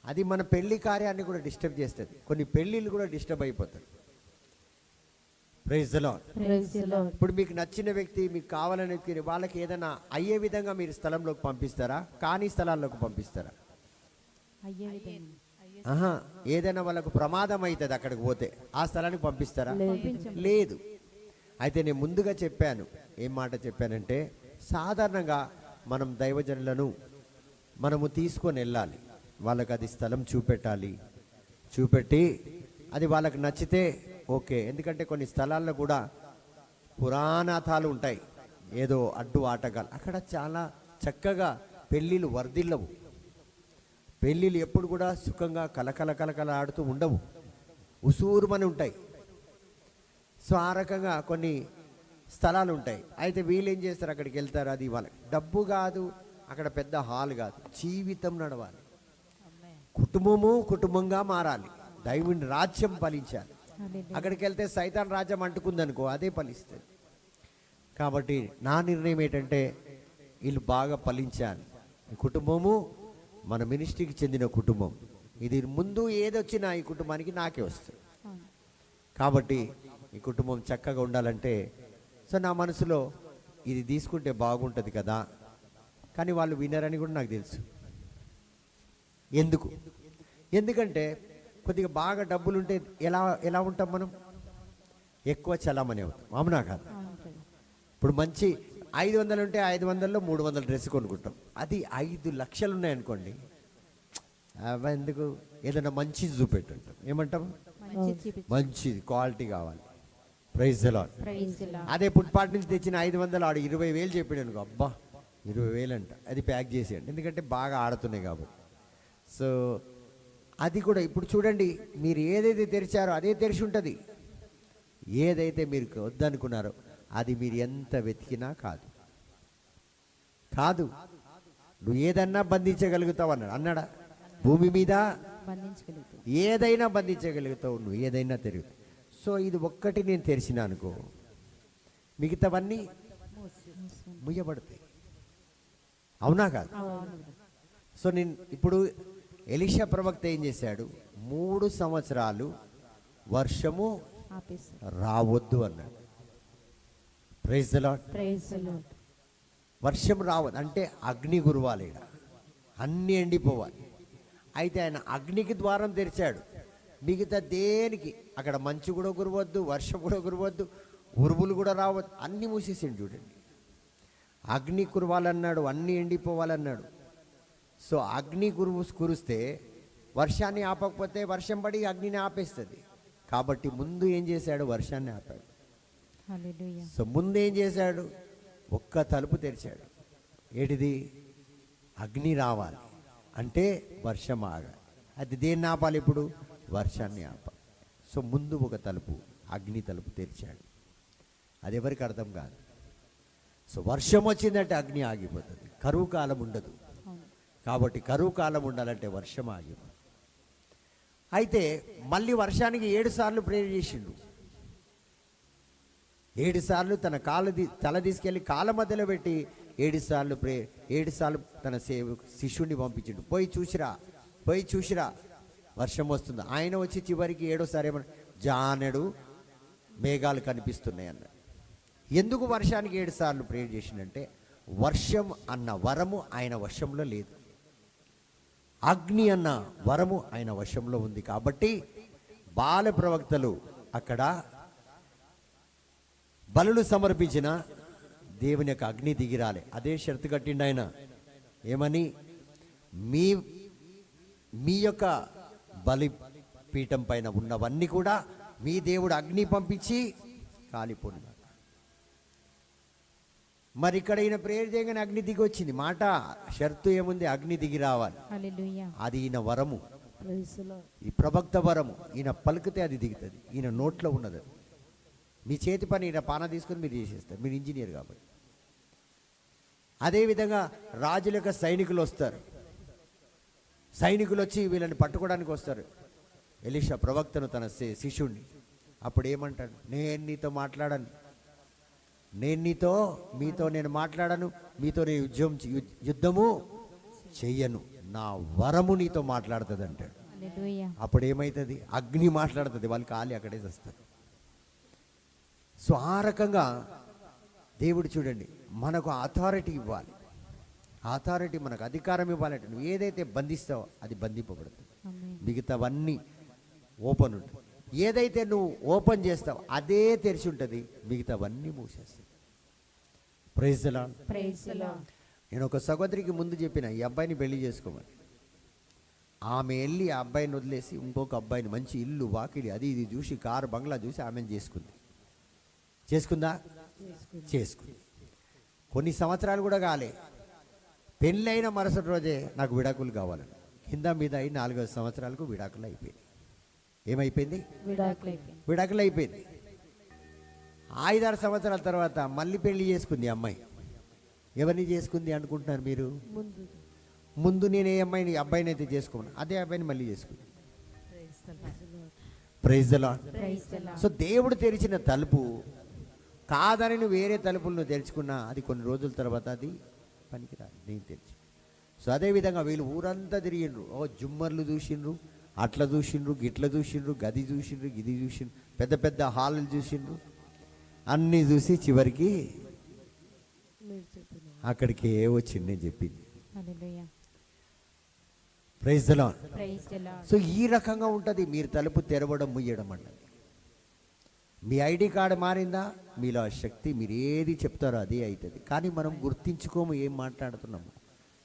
అది మన పెళ్లి కార్యాన్ని కూడా డిస్టర్బ్ చేస్తుంది, కొన్ని పెళ్ళిళ్ళు కూడా డిస్టర్బ్ అయిపోతాయి. Praise the lord. Praise the Lord. ఇప్పుడు మీకు నచ్చిన వ్యక్తి, మీకు కావాలనే వ్యక్తి, వాళ్ళకి ఏదైనా అయ్యే విధంగా మీరు స్థలంలోకి పంపిస్తారా, కానీ స్థలాల్లోకి పంపిస్తారా? అయ్యే విధంగా. ఏదైనా వాళ్ళకు ప్రమాదం అవుతుంది అక్కడికి పోతే, ఆ స్థలానికి పంపిస్తారా? పంపించం. లేదు. అయితే నేను ముందుగా చెప్పాను, ఏం మాట చెప్పానంటే, సాధారణంగా మనం దైవజనులను మనము తీసుకొని వెళ్ళాలి, వాళ్ళకి అది స్థలం చూపెట్టాలి, చూపెట్టి అది వాళ్ళకి నచ్చితే ఓకే. ఎందుకంటే కొన్ని స్థలాల్లో కూడా పురాణాథాలు ఉంటాయి, ఏదో అడ్డు ఆటగాలు, అక్కడ చాలా చక్కగా పెళ్ళిళ్ళు వర్ధిల్లవు, పెళ్ళిళ్ళు ఎప్పుడు కూడా సుఖంగా కలకల ఆడుతూ ఉండవు, ఉసూరుమని ఉంటాయి. సో ఆ రకంగా కొన్ని స్థలాలు ఉంటాయి. అయితే వీళ్ళు ఏం చేస్తారు, అక్కడికి వెళ్తారు, అది వాళ్ళకి డబ్బు కాదు, అక్కడ పెద్ద హాల్ కాదు, జీవితం నడవాలి, కుటుంబంగా మారాలి, దైవుని రాజ్యం ఫలించాలి. అక్కడికి వెళ్తే సైతాన్ రాజ్యం అంటుకుందనుకో, అదే ఫలిస్తుంది. కాబట్టి నా నిర్ణయం ఏంటంటే, వీళ్ళు బాగా ఫలించాలి. కుటుంబము మన మినిస్ట్రీకి చెందిన కుటుంబం, ఇది ముందు ఏదొచ్చినా ఈ కుటుంబానికి నాకే వస్తుంది. కాబట్టి ఈ కుటుంబం చక్కగా ఉండాలంటే, సో నా మనసులో ఇది తీసుకుంటే బాగుంటుంది కదా, కానీ వాళ్ళు వినరని కూడా నాకు తెలుసు. ఎందుకంటే కొద్దిగా బాగా డబ్బులుంటే ఎలా ఉంటాం మనం, ఎక్కువ చలామణి అవుతాం, అవునా కాదు? ఇప్పుడు మంచి 500 ఉంటే 500లో 300 డ్రెస్ కొనుక్కుంటాం, అది 5 లక్షలు ఉన్నాయనుకోండి, ఎందుకు, ఏదైనా మంచిది చూపెట్టుంటాం, ఏమంటాం, మంచిది క్వాలిటీ కావాలి. Praise the Lord. అదే పుట్పాటి నుంచి తెచ్చిన 500 ఆడు 20,000 చెప్పాడు అనుకో, అబ్బా 20,000 అంట, అది ప్యాక్ చేసేయండి, ఎందుకంటే బాగా ఆడుతున్నాయి కాబట్టి. సో అది కూడా ఇప్పుడు చూడండి, మీరు ఏదైతే తెరిచారో అదే తెరిచి ఉంటుంది, ఏదైతే మీరు వద్దనుకున్నారో అది మీరు ఎంత వెతికినా కాదు. నువ్వు ఏదన్నా బంధించగలుగుతావు అన్నాడా? భూమి మీద ఏదైనా బంధించగలుగుతావు, నువ్వు ఏదైనా తిరుగుతావు. సో ఇది ఒక్కటి నేను తెరిచినా అనుకో, మిగతావన్నీ ముయ్యబడతాయి, అవునా కాదు? సో నేను ఇప్పుడు ఎలీషా ప్రవక్త ఏం చేశాడు, 3 సంవత్సరాలు వర్షము రావద్దు అన్నాడు. Praise the Lord. వర్షం రావద్దు అంటే అగ్ని కురవాలి, అన్నీ ఎండిపోవాలి. అయితే ఆయన అగ్నికి ద్వారం తెరిచాడు, మిగతా దేనికి అక్కడ మంచు కూడా కురవద్దు, వర్షం కూడా కురవద్దు, ఉరుములు కూడా రావద్దు, అన్నీ మూసేసిండు. చూడండి, అగ్ని కురవాలన్నాడు, అన్నీ ఎండిపోవాలన్నాడు. సో అగ్ని కురిస్తే వర్షాన్ని ఆపకపోతే వర్షం పడి అగ్నిని ఆపేస్తుంది. కాబట్టి ముందు ఏం చేశాడు, వర్షాన్ని ఆపాడు. సో ముందు ఏం చేశాడు, ఒక్క తలుపు తెరిచాడు, ఏంటిది, అగ్ని రావాలి అంటే వర్షం ఆగాలి. అది దేన్ని ఆపాలి, ఇప్పుడు వర్షాన్ని ఆపాలి. సో ముందు ఒక తలుపు, అగ్ని తలుపు తెరిచాడు. అది ఎవరికి అర్థం కాదు. సో వర్షం వచ్చిందంటే అగ్ని ఆగిపోతుంది, కరువు కాలం ఉండదు. కాబట్టి కరువు కాలం ఉండాలంటే వర్షం ఆగిపోతుంది. అయితే మళ్ళీ వర్షానికి 7 సార్లు ప్రేయర్ చేసిండు. 7 సార్లు తన తల తీసుకెళ్ళి కాళ్ళ మధ్యలో పెట్టి 7 సార్లు 7 సార్లు తన శిష్యుడిని పంపించిండు, పోయి చూసిరా వర్షం వస్తుంది. ఆయన వచ్చి చివరికి 7వ ఏమన్నా జానెడు మేఘాలు కనిపిస్తున్నాయి అన్నాడు. ఎందుకు వర్షానికి 7 సార్లు ప్రేయర్ చేసిండంటే వర్షం అన్న వరము ఆయన వశంలో లేదు, అగ్ని అన్న వరము ఆయన వశంలో ఉంది. కాబట్టి బాల ప్రవక్తలు అక్కడ బలులు సమర్పించిన దేవుని యొక్క అగ్ని దిగిరాలి. అదే షరతు కట్టిండు ఆయన. ఏమని? మీ యొక్క బలి పీఠం పైన ఉన్నవన్నీ కూడా మీ దేవుడు అగ్ని పంపించి కాలిపోయిన. మరి ఇక్కడ ఈయన ప్రేయర్ చేయగానే అగ్ని దిగి వచ్చింది. మాట షరతు ఏముంది? అగ్ని దిగి రావాలి. అది ఈయన వరము, ఈ ప్రవక్త వరము. ఈయన పలుకుతే అది దిగుతుంది, ఈయన నోట్లో ఉన్నది. మీ చేతి పని ఈయన పాన తీసుకొని మీరు చేసేస్తారు, మీరు ఇంజనీర్ కాబట్టి. అదేవిధంగా రాజుల యొక్క సైనికులు వస్తారు, సైనికులు వచ్చి వీళ్ళని పట్టుకోవడానికి వస్తారు. ఎలీషా ప్రవక్తను తన శిష్యుడిని అప్పుడు ఏమంటాడు? నేను నీతో మాట్లాడను, మీతో నేను మాట్లాడను, మీతో నేను యుద్ధము చెయ్యను, నా వరము నీతో మాట్లాడుతుంది అంటాడు. అప్పుడు ఏమవుతుంది? అగ్ని మాట్లాడుతుంది, వాళ్ళు కాలి అక్కడే చేస్తారు. సో ఆ రకంగా దేవుడు చూడండి మనకు అథారిటీ ఇవ్వాలి, అథారిటీ మనకు అధికారం ఇవ్వాలంటే నువ్వు ఏదైతే బంధిస్తావో అది బంధింపబడుతుంది, మిగతావన్నీ ఓపెన్ ఉంటుంది. ఏదైతే నువ్వు ఓపెన్ చేస్తావో అదే తెరిచి ఉంటుంది, మిగతావన్నీ మూసేస్తాయి. Praise the lord. నేను ఒక సహోదరికి ముందు చెప్పిన ఈ అబ్బాయిని పెళ్లి చేసుకోమని. ఆమె వెళ్ళి ఆ అబ్బాయిని వదిలేసి ఇంకొక అబ్బాయిని మంచి ఇల్లు వాకిలి అది ఇది చూసి కారు బంగ్లా చూసి ఆమెను చేసుకుందా? చేసుకుంది. కొన్ని సంవత్సరాలు కూడా కాలే, పెళ్ళైన మరుసటి రోజే నాకు విడాకులు కావాలని కింద మీద అయి 4 సంవత్సరాలకు విడాకులు అయిపోయింది. ఏమైపోయింది? విడాకులు అయిపోయింది. 5-6 సంవత్సరాల తర్వాత మళ్ళీ పెళ్లి చేసుకుంది అమ్మాయి. ఎవరిని చేసుకుంది అనుకుంటున్నారు మీరు? ముందు నేను ఏ అబ్బాయిని అయితే చేసుకోను అదే అబ్బాయిని మళ్ళీ చేసుకుంది. Praise the lord. సో దేవుడు తెరిచిన తలుపు కాదని నువ్వు వేరే తలుపులను తెరుచుకున్నా అది కొన్ని రోజుల తర్వాత అది పనికిరాదు, నేను తెరిచి. సో అదేవిధంగా వీళ్ళు ఊరంతా తిరిగిండ్రు, జుమ్మర్లు చూసిండ్రు, అట్లా చూసిండ్రు, గిట్ల చూసిండ్రు, గది చూసిండ్రు, గిది చూసిండ్రు, పెద్ద పెద్ద హాళ్ళు చూసిండ్రు, అన్నీ చూసి చివరికి అక్కడికి వచ్చింది నేను చెప్పింది. Praise the lord. సో ఈ రకంగా ఉంటుంది మీరు తలుపు తెరవడం ముయ్యడం అన్నది. మీ ఐడి కార్డు మారిందా, మీలో శక్తి, మీరు ఏది చెప్తారో అదే అవుతుంది. కానీ మనం గుర్తించుకోము ఏం మాట్లాడుతున్నాము.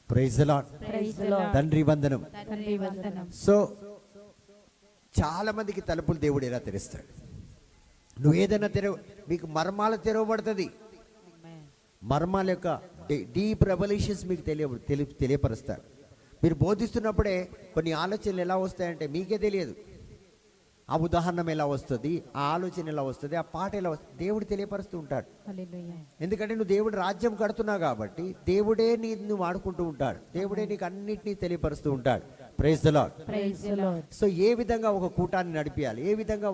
Praise the lord. తండ్రి వందనం. సో చాలా మందికి తలుపులు దేవుడు ఎలా తెరుస్తాడు? నువ్వు ఏదైనా మీకు మర్మాలు తెరవబడుతుంది. మర్మాల యొక్క డీప్ రెవల్యూషన్స్ మీకు తెలియపరుస్తాడు. మీరు బోధిస్తున్నప్పుడే కొన్ని ఆలోచనలు ఎలా వస్తాయంటే మీకే తెలియదు. ఆ ఉదాహరణ ఎలా వస్తుంది, ఆ ఆలోచన ఎలా వస్తుంది, ఆ పాట ఎలా వస్తుంది, దేవుడు తెలియపరుస్తూ ఉంటాడు. ఎందుకంటే నువ్వు దేవుడు రాజ్యం కడుతున్నావు కాబట్టి దేవుడే నిన్ను వాడుకుంటూ ఉంటాడు, దేవుడే నీకు అన్నిటినీ తెలియపరుస్తూ ఉంటాడు. Praise the lord. సో ఏ విధంగా ఒక కూటాన్ని నడిపియాలి, ఏ విధంగా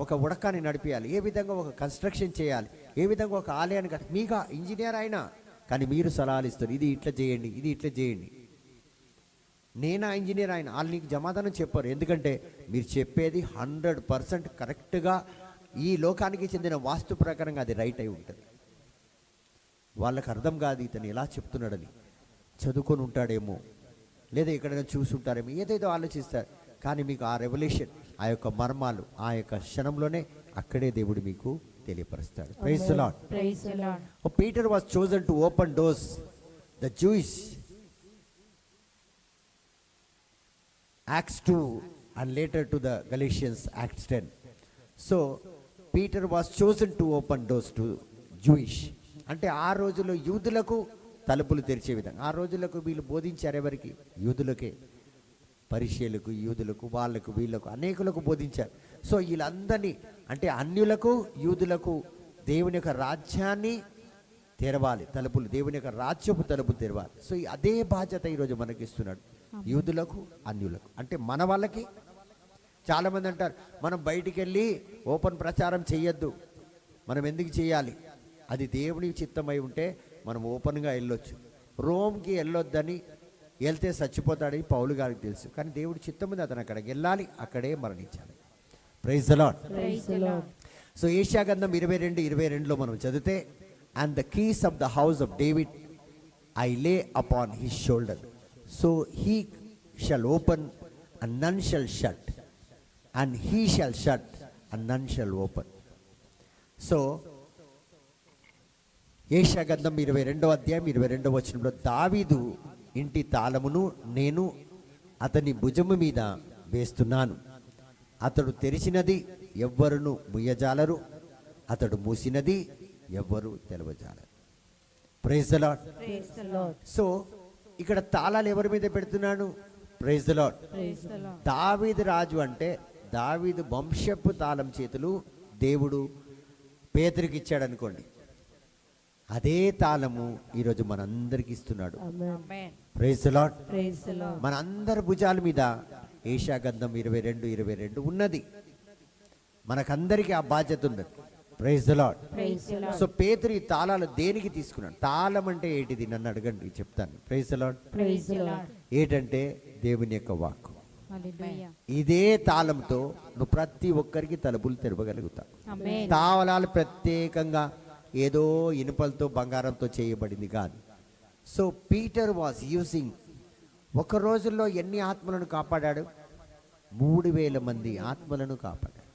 ఒక ఉడకాన్ని నడిపియాలి, ఏ విధంగా ఒక కన్స్ట్రక్షన్ చేయాలి, ఏ విధంగా ఒక ఆలయాన్ని మీకు ఇంజనీర్ అయినా కానీ మీరు సలహాలు ఇస్తారు, ఇది ఇట్లా చేయండి, ఇది ఇట్లా చేయండి. నేనా ఇంజనీర్ ఆయన వాళ్ళు నీకు జమాధానం చెప్పారు. ఎందుకంటే మీరు చెప్పేది 100% కరెక్ట్గా ఈ లోకానికి చెందిన వాస్తు ప్రకారంగా అది రైట్ అయి ఉంటుంది. వాళ్ళకి అర్థం కాదు ఇతను ఎలా చెప్తున్నాడని. చదువుకొని ఉంటాడేమో, లేదా ఎక్కడైనా చూసుంటారేమో, ఏదేదో ఆలోచిస్తారు. కానీ మీకు ఆ రెవల్యూషన్, ఆ యొక్క మర్మాలు ఆ యొక్క క్షణంలోనే అక్కడే దేవుడు మీకు తెలియపరుస్తాడు. Praise the lord. Peter was chosen to open doors. The Jewish Acts 2 and later to the Galatians Acts 10. So Peter was chosen to open doors to Jewish. అంటే ఆ రోజుల్లో యూదులకు తలుపులు తెరిచే విధంగా ఆ రోజులకు వీళ్ళు బోధించారు. ఎవరికి? యూదులకే, పరిచయులకు, యూదులకు, వాళ్ళకు, వీళ్ళకు, అనేకులకు బోధించారు. సో వీళ్ళందరినీ అంటే అన్యులకు, యూదులకు దేవుని యొక్క రాజ్యాన్ని తెరవాలి, తలుపులు, దేవుని యొక్క రాజ్యపు తలుపులు తెరవాలి. సో అదే బాధ్యత ఈరోజు మనకి ఇస్తున్నాడు, యూదులకు, అన్యులకు. అంటే మన వాళ్ళకి చాలామంది అంటారు మనం బయటికి వెళ్ళి ఓపెన్ ప్రచారం చెయ్యొద్దు. మనం ఎందుకు చేయాలి? అది దేవుని చిత్తమై ఉంటే మనం ఓపెన్గా వెళ్ళొచ్చు. రోమ్కి వెళ్ళొద్దని వెళ్తే చచ్చిపోతాడని పౌలు గారికి తెలుసు, కానీ దేవుడి చిత్తం మీద అతను అక్కడికి వెళ్ళాలి, అక్కడే మరణించాలి. Praise the lord. Praise the Lord. So యెషయా గ్రంథం 22:22లో మనం చదివితే, and the keys of the house of David I lay upon his shoulder, so he shall open and none shall shut, and he shall shut and none shall open. So యెషయా గ్రంథం 22:22 దావీదు ఇంటి తాళమును నేను అతని భుజము మీద వేస్తున్నాను, అతడు తెరిచినది ఎవ్వరును ముయ్యజాలరు, అతడు మూసినది ఎవ్వరు తెలవజాలరు. Praise the lord. Praise the Lord. So ఇక్కడ తాళాలు ఎవరి మీద పెడుతున్నాను? Praise the lord. Praise the Lord. దావీదు రాజు అంటే దావీదు వంశపు తాళం చేతులు దేవుడు పేతురికి ఇచ్చాడు అనుకోండి, అదే తాళము ఈరోజు మనందరికి ఇస్తున్నాడు. Amen. Praise the lord. Praise the Lord. మన అందరి భుజాల మీద యెషయా గ్రంథం 22:22 ఉన్నది. మనకందరికీ ఆ బాధ్యత ఉన్నది. Praise the lord. Praise the Lord. So పేతురు ఈ తాళాలు దేనికి తీసుకున్నాడు? తాళం అంటే ఏంటిది నన్ను అడగండి, చెప్తాను. Praise the lord. Praise the Lord. ఏంటంటే దేవుని యొక్క వాక్కు. Hallelujah. ఇదే తాళంతో నువ్వు ప్రతి ఒక్కరికి తలుపులు తెరవగలుగుతావు. Amen. తాళాలు ప్రత్యేకంగా ఏదో ఇనుపలతో బంగారంతో చేయబడింది కాదు. సో పీటర్ వాజ్ యూజింగ్, ఒక రోజుల్లో ఎన్ని ఆత్మలను కాపాడాడు? 3000 మంది ఆత్మలను కాపాడాడు.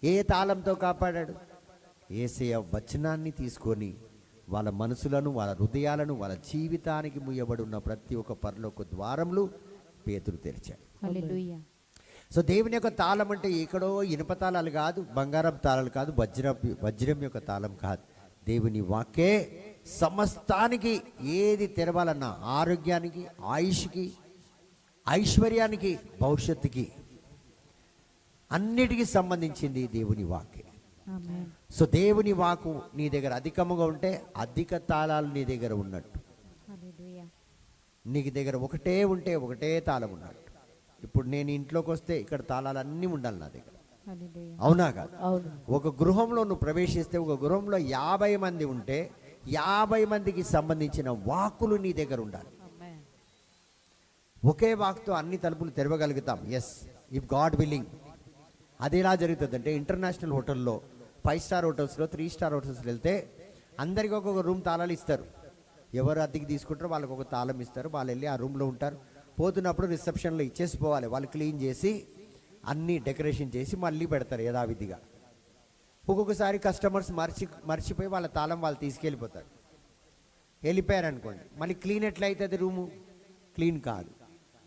ఏ తాళంతో కాపాడాడు? యేసయ్య వచనాన్ని తీసుకొని వాళ్ళ మనసులను, వాళ్ళ హృదయాలను, వాళ్ళ జీవితానికి ముయ్యబడి ఉన్న ప్రతి ఒక్క పరలోక ద్వారములు పేతురు తెరిచాడు. Hallelujah. సో దేవుని యొక్క తాళం అంటే ఎక్కడో ఇనుప తాళాలు కాదు, బంగారం తాళాలు కాదు, వజ్రం యొక్క తాళం కాదు. దేవుని వాక్కే సమస్తానికి ఏది తెరవాలన్నా, ఆరోగ్యానికి, ఆయుష్కి, ఐశ్వర్యానికి, భవిష్యత్తుకి, అన్నిటికీ సంబంధించింది దేవుని వాక్కే. Amen. సో దేవుని వాకు నీ దగ్గర అధికముగా ఉంటే అధిక తాళాలు నీ దగ్గర ఉన్నట్టు. Hallelujah. నీకు దగ్గర ఒకటే ఉంటే ఒకటే తాళం ఉన్నట్టు. ఇప్పుడు నేను ఇంట్లోకి వస్తే ఇక్కడ తాళాలు అన్నీ ఉండాలి నా దగ్గర. Hallelujah. అవునా కాదు? అవును. ఒక గృహంలో నువ్వు ప్రవేశిస్తే, ఒక గృహంలో 50 మంది ఉంటే 50 మందికి సంబంధించిన వాక్కులు నీ దగ్గర ఉండాలి. Amen. ఒకే వాక్తో అన్ని తలుపులు తెరవగలుగుతాం. Yes, if God willing. అది ఎలా జరుగుతుంది అంటే, ఇంటర్నేషనల్ హోటల్లో, 5 స్టార్ హోటల్స్లో, 3 స్టార్ హోటల్స్లో వెళ్తే అందరికి ఒక్కొక్క రూమ్ తాళాలు ఇస్తారు. ఎవరు అద్దెకి తీసుకుంటారో వాళ్ళకి ఒక తాళం ఇస్తారు. వాళ్ళు వెళ్ళి ఆ రూమ్లో ఉంటారు. పోతున్నప్పుడు రిసెప్షన్లో ఇచ్చేసి పోవాలి. వాళ్ళు క్లీన్ చేసి అన్నీ డెకరేషన్ చేసి మళ్ళీ పెడతారు యథావిధిగా. ఒక్కొక్కసారి కస్టమర్స్ మర్చిపోయి వాళ్ళ తాళం వాళ్ళు తీసుకెళ్ళిపోతారు. వెళ్ళిపోయారు అనుకోండి, మళ్ళీ క్లీన్ ఎట్లా అవుతుంది? రూము క్లీన్ కాదు.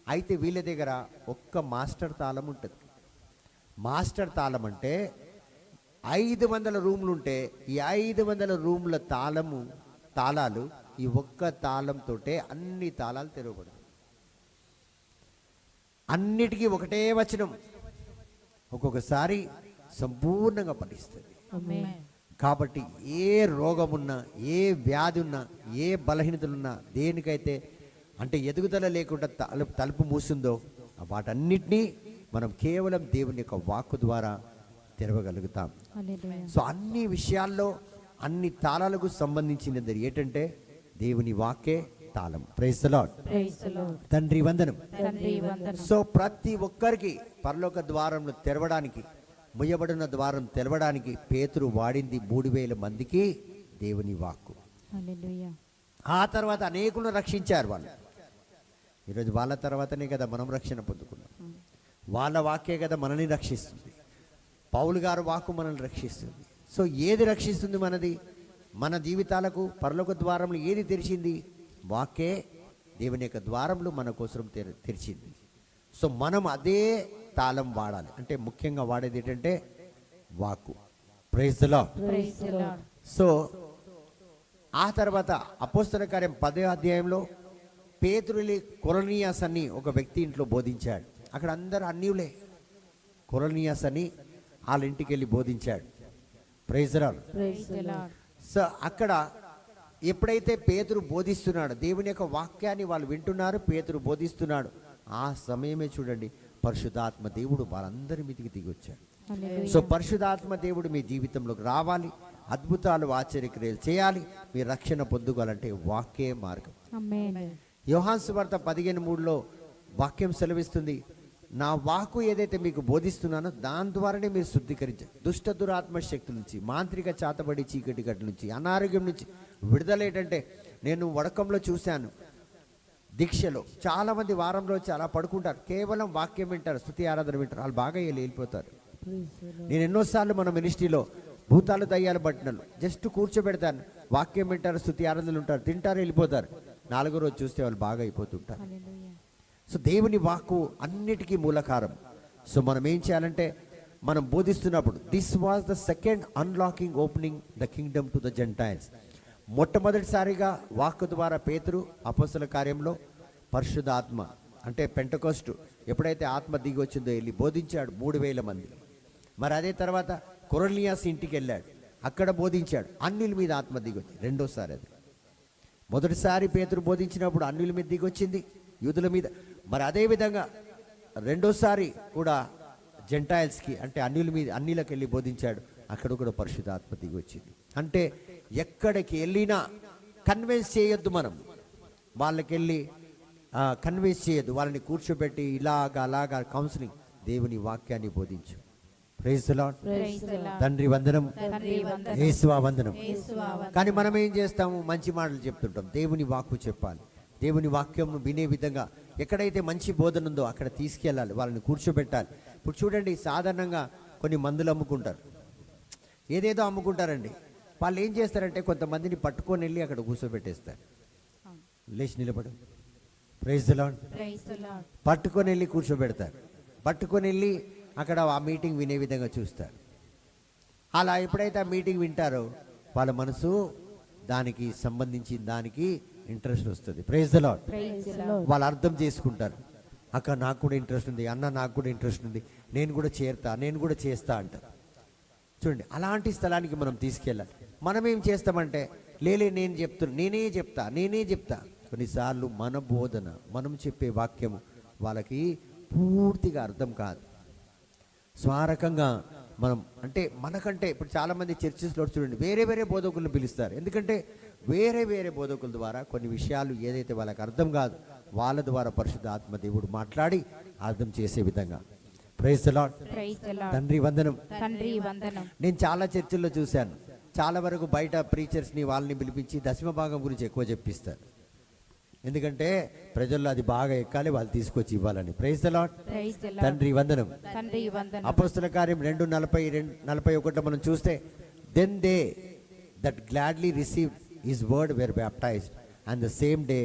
అయితే వీళ్ళ దగ్గర ఒక్క మాస్టర్ తాళం ఉంటుంది. మాస్టర్ తాళం అంటే 500 రూమ్లు ఉంటే ఈ 500 రూమ్ల తాళాలు ఈ ఒక్క తాళంతోటే అన్ని తాళాలు తెరవబడతాయి. అన్నిటికీ ఒకటే వచనం ఒక్కొక్కసారి సంపూర్ణంగా ఫలిస్తుంది. Amen. కాబట్టి ఏ రోగమున్నా, ఏ వ్యాధి ఉన్నా, ఏ బలహీనతలున్నా, దేనికైతే అంటే ఎదుగుదల లేకుండా తలుపు మూసిందో వాటన్నిటినీ మనం కేవలం దేవుని యొక్క వాక్కు ద్వారా తెరవగలుగుతాం. Hallelujah. సో అన్ని విషయాల్లో అన్ని తాళాలకు సంబంధించినది ఏంటంటే దేవుని వాక్కే తాళం. Praise the Lord. Praise the Lord. తండ్రి వందనం. తండ్రి వందనం. సో ప్రతి ఒక్కరికి పరలోక ద్వారంలో తెరవడానికి, ముయ్యబడిన ద్వారం తెరవడానికి పేతురు వాడింది 3000 మందికి దేవుని వాక్కు. Hallelujah. ఆ తర్వాత అనేకులను రక్షించారు వాళ్ళు. ఈరోజు వాళ్ళ తర్వాతనే కదా మనం రక్షణ పొందుకున్నాం. వాళ్ళ వాక్యే కదా మనల్ని రక్షిస్తుంది. పౌలు గారు వాక్కు మనల్ని రక్షిస్తుంది. సో ఏది రక్షిస్తుంది మనది? మన జీవితాలకు పరలోక ద్వారంలో ఏది తెరిచింది? వాక్కే దేవుని యొక్క ద్వారంలో మన కోసం తెరిచింది. సో మనం అదే తాళం వాడాలి. అంటే ముఖ్యంగా వాడేది ఏంటంటే వాక్కు. Praise the Lord. Praise the Lord. So ఆ తర్వాత అపోస్తల కార్యం 10వ అధ్యాయంలో పేతురుని కొరనియాస్ అని ఒక వ్యక్తి ఇంట్లో బోధించాడు. అక్కడ అందరూ అన్యులే. కొరనియాస్ అని వాళ్ళ ఇంటికి వెళ్ళి బోధించాడు. Praise the Lord. Praise the Lord. So అక్కడ ఎప్పుడైతే పేతురు బోధిస్తున్నాడు, దేవుని యొక్క వాక్యాన్ని వాళ్ళు వింటున్నారు, పేతురు బోధిస్తున్నాడు, ఆ సమయమే చూడండి పరిశుద్ధాత్మ దేవుడు వాళ్ళందరి మీదకి దిగి వచ్చాడు. Hallelujah. సో పరిశుద్ధాత్మ దేవుడు మీ జీవితంలోకి రావాలి. అద్భుతాలు ఆశ్చర్యక్రియలు చేయాలి, మీ రక్షణ పొందుకోవాలంటే వాక్యే మార్గం. ఆమేన్. యోహాను సువార్త 15:3లో వాక్యం సెలవిస్తుంది, నా వాక్కు ఏదైతే మీకు బోధిస్తున్నానో దాని ద్వారానే మీరు శుద్ధీకరించారు. దుష్ట దురాత్మ శక్తుల నుంచి, మాంత్రిక చాతబడి చీకటి గట్ల నుంచి, అనారోగ్యం నుంచి విడుదల. ఏంటంటే నేను వడకంలో చూశాను, దీక్షలో చాలామంది వారంలో చాలా పడుకుంటారు, కేవలం వాక్యం వింటారు, స్తుతి ఆరాధన వింటారు, వాళ్ళు బాగా వెళ్ళిపోతారు. నేను ఎన్నోసార్లు మన మినిస్ట్రీలో భూతాలు దయ్యాలు పట్టినలు జస్ట్ కూర్చోబెడతాను, వాక్యం వింటారు, స్తుతి ఆరాధనలు ఉంటారు, తింటారు, వెళ్ళిపోతారు. 4వ రోజు చూస్తే వాళ్ళు బాగా అయిపోతుంటారు. హల్లెలూయా. సో దేవుని వాక్కు అన్నిటికీ మూలకారం. సో మనం ఏం చేయాలంటే, మనం బోధిస్తున్నప్పుడు this was the second unlocking opening the kingdom to the gentiles. మొట్టమొదటిసారిగా వాక్కు ద్వారా పేతురు అపొస్తల కార్యంలో పరిశుద్ధ ఆత్మ అంటే పెంటెకోస్తు ఎప్పుడైతే ఆత్మ దిగి వచ్చిందో వెళ్ళి బోధించాడు 3000 మంది. మరి అదే తర్వాత కొర్నేలియస్ ఇంటికి వెళ్ళాడు, అక్కడ బోధించాడు, అన్యుల మీద ఆత్మ దిగి వచ్చింది. రెండోసారి అది. మొదటిసారి పేతురు బోధించినప్పుడు అన్యుల మీద దిగి వచ్చింది, యూదుల మీద. మరి అదే విధంగా రెండోసారి కూడా జెంటైల్స్కి అంటే అన్యుల మీద, అన్యులకు వెళ్ళి బోధించాడు, అక్కడ కూడా పరిశుద్ధాత్మ దిగి వచ్చింది. అంటే ఎక్కడికి వెళ్ళినా కన్విన్స్ చేయొద్దు, మనం వాళ్ళకి వెళ్ళి కన్విన్స్ చేయొద్దు, వాళ్ళని కూర్చోబెట్టి ఇలాగా అలాగా కౌన్సిలింగ్. దేవుని వాక్యాన్ని బోధించు. Praise the lord. Praise the lord. తండ్రి వందనం, తండ్రి వందనం. యేసువా వందనం. యేసువా వందనం. కానీ మనం ఏం చేస్తాము, మంచి మాటలు చెప్తుంటాం. దేవుని వాక్కు చెప్పాలి, దేవుని వాక్యం వినే విధంగా ఎక్కడైతే మంచి బోధన ఉందో అక్కడ తీసుకెళ్ళాలి, వాళ్ళని కూర్చోబెట్టాలి. ఇప్పుడు చూడండి, సాధారణంగా కొన్ని మందులు అమ్ముకుంటారు, ఏదేదో అమ్ముకుంటారండి. వాళ్ళు ఏం చేస్తారంటే కొంతమందిని పట్టుకొని వెళ్ళి అక్కడ కూర్చోబెట్టేస్తారు. లేచి నిలబడు, praise the lord. Praise the Lord. పట్టుకొని వెళ్ళి కూర్చోబెడతారు, పట్టుకొని వెళ్ళి అక్కడ ఆ మీటింగ్ వినే విధంగా చూస్తారు. అలా ఎప్పుడైతే ఆ మీటింగ్ వింటారో వాళ్ళ మనసు దానికి సంబంధించిన దానికి ఇంట్రెస్ట్ వస్తుంది. Praise the lord. Praise the Lord. వాళ్ళు అర్థం చేసుకుంటారు, అక్క నాకు కూడా ఇంట్రెస్ట్ ఉంది, అన్న నాకు కూడా ఇంట్రెస్ట్ ఉంది, నేను కూడా చేరుతా, నేను కూడా చేస్తా అంటారు. చూడండి, అలాంటి స్థలానికి మనం తీసుకెళ్ళాలి. మనం ఏం చేస్తామంటే, లేలే నేనే చెప్తా. కొన్నిసార్లు మన బోధన, మనం చెప్పే వాక్యము వాళ్ళకి పూర్తిగా అర్థం కాదు. స్మారకంగా మనం అంటే మనకంటే ఇప్పుడు చాలామంది చర్చెస్లో చూడండి వేరే వేరే బోధకులను పిలుస్తారు. ఎందుకంటే వేరే వేరే బోధకుల ద్వారా కొన్ని విషయాలు ఏదైతే వాళ్ళకి అర్థం కాదు, వాళ్ళ ద్వారా పరిశుద్ధ ఆత్మ దేవుడు మాట్లాడి అర్థం చేసే విధంగా. Praise the lord. Praise the lord. తండ్రి వందనం. తండ్రి వందనం. నేను చాలా చర్చిల్లో చూశాను, చాలా వరకు బయట ప్రీచర్స్ని వాళ్ళని పిలిపించి దశమ భాగం గురించి ఎక్కువ చెప్పిస్తారు. ఎందుకంటే ప్రజల్లో అది బాగా ఎక్కాలి, వాళ్ళు తీసుకొచ్చి ఇవ్వాలని. Praise the lord. Praise the lord. తండ్రి వందనం. తండ్రి వందనం. అపొస్తల కార్యం 2:41 మనం చూస్తే, then they that gladly received his word were baptized and the same day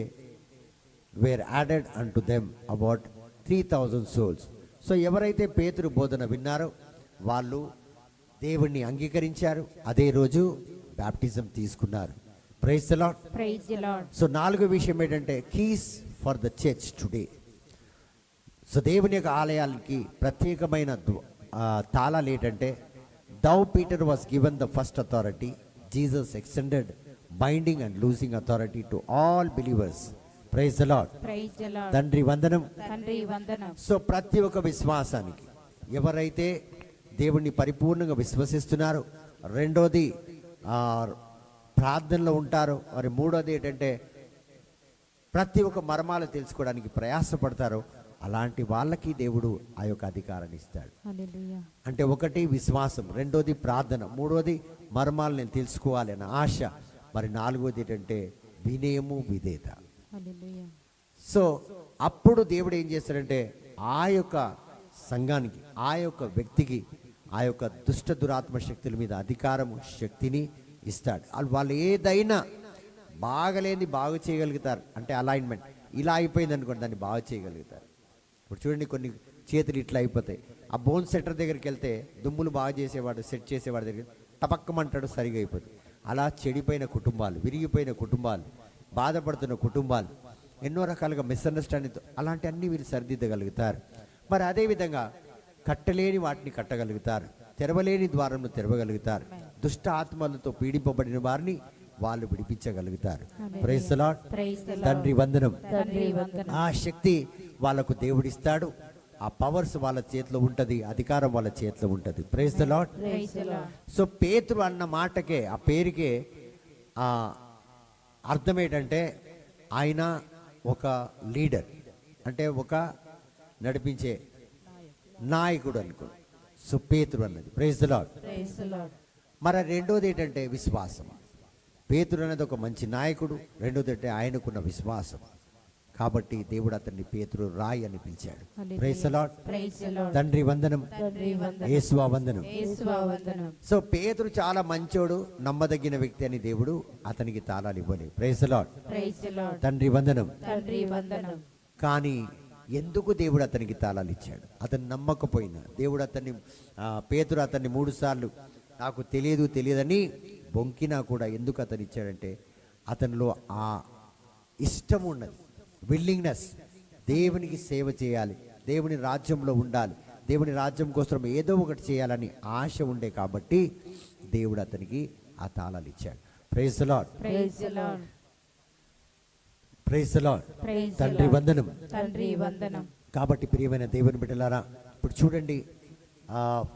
were added unto them about 3000 souls. So ఎవరైతే పేతురు బోధన విన్నారో వాళ్ళు దేవుణ్ణి అంగీకరించారు, అదే రోజు బ్యాప్టిజం తీసుకున్నారు. Praise the lord. Praise the lord. So 4వ విషయం ఏంటంటే, keys for the church today. So దేవుని యొక్క ఆలయాలకి ప్రత్యేకమైన తాళాలు ఏంటంటే, though Peter was given the first authority, Jesus extended binding and loosing authority to all believers. Praise the lord. Praise the lord. తండ్రి వందనం. తండ్రి వందనం. సో ప్రతి ఒక్క విశ్వాసానికి ఎవరైతే దేవుణ్ణి పరిపూర్ణంగా విశ్వసిస్తున్నారో, రెండోది ప్రార్థనలో ఉంటారో, మరి మూడోది ఏంటంటే ప్రతి ఒక్క మర్మాలు తెలుసుకోవడానికి ప్రయాసపడతారో, అలాంటి వాళ్ళకి దేవుడు ఆ యొక్క అధికారాన్ని ఇస్తాడు. హల్లెలూయా. అంటే ఒకటి విశ్వాసం, రెండోది ప్రార్థన, మూడోది మర్మాలు నేను తెలుసుకోవాలి అన్న ఆశ, మరి నాలుగోది ఏంటంటే వినయము, విధేయత. హల్లెలూయా. సో అప్పుడు దేవుడు ఏం చేస్తాడంటే ఆ యొక్క సంఘానికి, ఆ యొక్క వ్యక్తికి ఆ యొక్క దుష్ట దురాత్మ శక్తుల మీద అధికారము, శక్తిని ఇస్తాడు. వాళ్ళు ఏదైనా బాగలేని బాగు చేయగలుగుతారు. అంటే అలైన్మెంట్ ఇలా అయిపోయింది అనుకోండి, దాన్ని బాగు చేయగలుగుతారు. ఇప్పుడు చూడండి, కొన్ని చేతులు ఇట్లా అయిపోతాయి. ఆ బోన్ సెటర్ దగ్గరికి వెళ్తే దుమ్ములు బాగు చేసేవాడు, సెట్ చేసేవాడు దగ్గర టపక్కమంటాడు, సరిగా అయిపోతుంది. అలా చెడిపోయిన కుటుంబాలు, విరిగిపోయిన కుటుంబాలు, బాధపడుతున్న కుటుంబాలు, ఎన్నో రకాలుగా మిస్అండర్స్టాండింగ్తో అలాంటి అన్నీ వీళ్ళు సరిదిద్దగలుగుతారు. మరి అదేవిధంగా కట్టలేని వాటిని కట్టగలుగుతారు, తెరవలేని ద్వారంలో తెరవగలుగుతారు, దుష్ట ఆత్మలతో పీడింపబడిన వారిని వాళ్ళు విడిపించగలుగుతారు. Praise the lord. Praise the lord. తండ్రి వందనం. తండ్రి వందనం. ఆ శక్తి వాళ్ళకు దేవుడిస్తాడు. ఆ పవర్స్ వాళ్ళ చేతిలో ఉంటుంది, అధికారం వాళ్ళ చేతిలో ఉంటుంది. Praise the Lord. Praise the lord. So పేతురు అన్న మాటకే, ఆ పేరుకే ఆ అర్థం ఏంటంటే ఆయన ఒక లీడర్, అంటే ఒక నడిపించే నాయకుడు అనుకో. సో పేతురు అన్నది. Praise the Lord. Praise the Lord. మరి రెండోది ఏంటంటే విశ్వాసం. పేతురు అనేది ఒక మంచి నాయకుడు, రెండోది అంటే ఆయనకున్న విశ్వాసం. కాబట్టి దేవుడు అతన్ని పేతురు రాయి అని పిలిచాడు. Praise the lord. Praise the lord. తండ్రి వందనం, తండ్రి వందనం. యేసువా వందనం. యేసువా వందనం. సో పేతురు చాలా మంచోడు, నమ్మదగిన వ్యక్తి అని దేవుడు అతనికి తాళాలు ఇవ్వలేదు. Praise the lord. Praise the lord. తండ్రి వందనం. తండ్రి వందనం. కానీ ఎందుకు దేవుడు అతనికి తాళాలు ఇచ్చాడు? అతను నమ్మకపోయినా దేవుడు అతన్ని పేతురు అతన్ని 3 సార్లు నాకు తెలియదని బొంకినా కూడా ఎందుకు అతను ఇచ్చాడంటే అతనిలో ఆ ఇష్టం ఉన్నది, విల్లింగ్నెస్. దేవునికి సేవ చేయాలి, దేవుని రాజ్యంలో ఉండాలి, దేవుని రాజ్యం కోసం ఏదో ఒకటి చేయాలని ఆశ ఉండే కాబట్టి దేవుడు అతనికి ఆ తాళాలు ఇచ్చాడు. Praise the lord. Praise the lord. Praise the lord. Praise the తండ్రి లార్డ్. వందనం. తండ్రి వందనం. కాబట్టి ప్రియమైన దేవుని బిడ్డలారా, ఇప్పుడు చూడండి,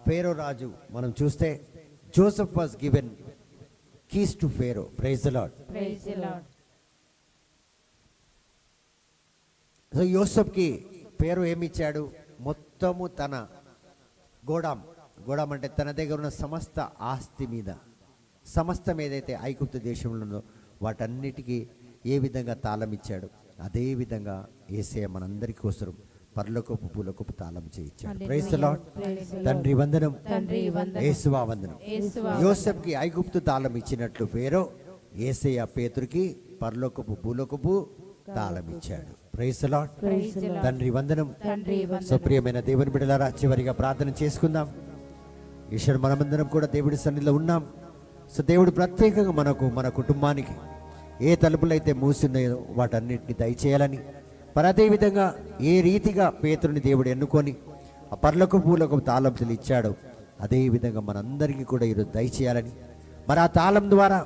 ఫేరో రాజు మనం చూస్తే Joseph was given keys to Pharaoh. Praise the lord. Praise the lord. So యోసెఫ్కి ఫేరో ఏమి ఇచ్చాడు? మొత్తము తన గోడాం అంటే తన దగ్గర ఉన్న సమస్త ఆస్తి మీద, సమస్తం ఏదైతే ఐగుప్తు దేశంలో ఉందో వాటన్నిటికీ ఏ విధంగా తాళం ఇచ్చాడు, అదే విధంగా యేసయ్య మనందరి కోసం పరలోకపు భూలోకపు తాళం చేయించాడు. Praise the lord. తండ్రి వందనం, తండ్రి వందనం. యేసువా వందనం. యేసువా యోసెఫ్కి ఐగుప్తు తాళం ఇచ్చినట్లు ఫేరో యేసయ్య పేతురుకి పరలోకపు భూలోకపు తాళం ఇచ్చాడు. Praise the lord. Praise the lord. తండ్రి వందనం. తండ్రి సో వందనం. ప్రియమైన దేవుని బిడ్డలారా, చివరిగా ప్రార్థన చేసుకుందాం. ఈశ్వరు మనమందరం కూడా దేవుడి సన్నిధిలో ఉన్నాం. సో దేవుడు ప్రత్యేకంగా మన కుటుంబానికి ఏ తలుపులైతే మూసిన్నాయో వాటన్నిటిని దయచేయాలని, మరి అదేవిధంగా ఏ రీతిగా పేతురుని దేవుడు ఎన్నుకొని ఆ పరలోక భూలోకపు తాళంతులు ఇచ్చాడో అదే విధంగా మనందరికీ కూడా ఈరోజు దయచేయాలని, మరి ఆ తాళం ద్వారా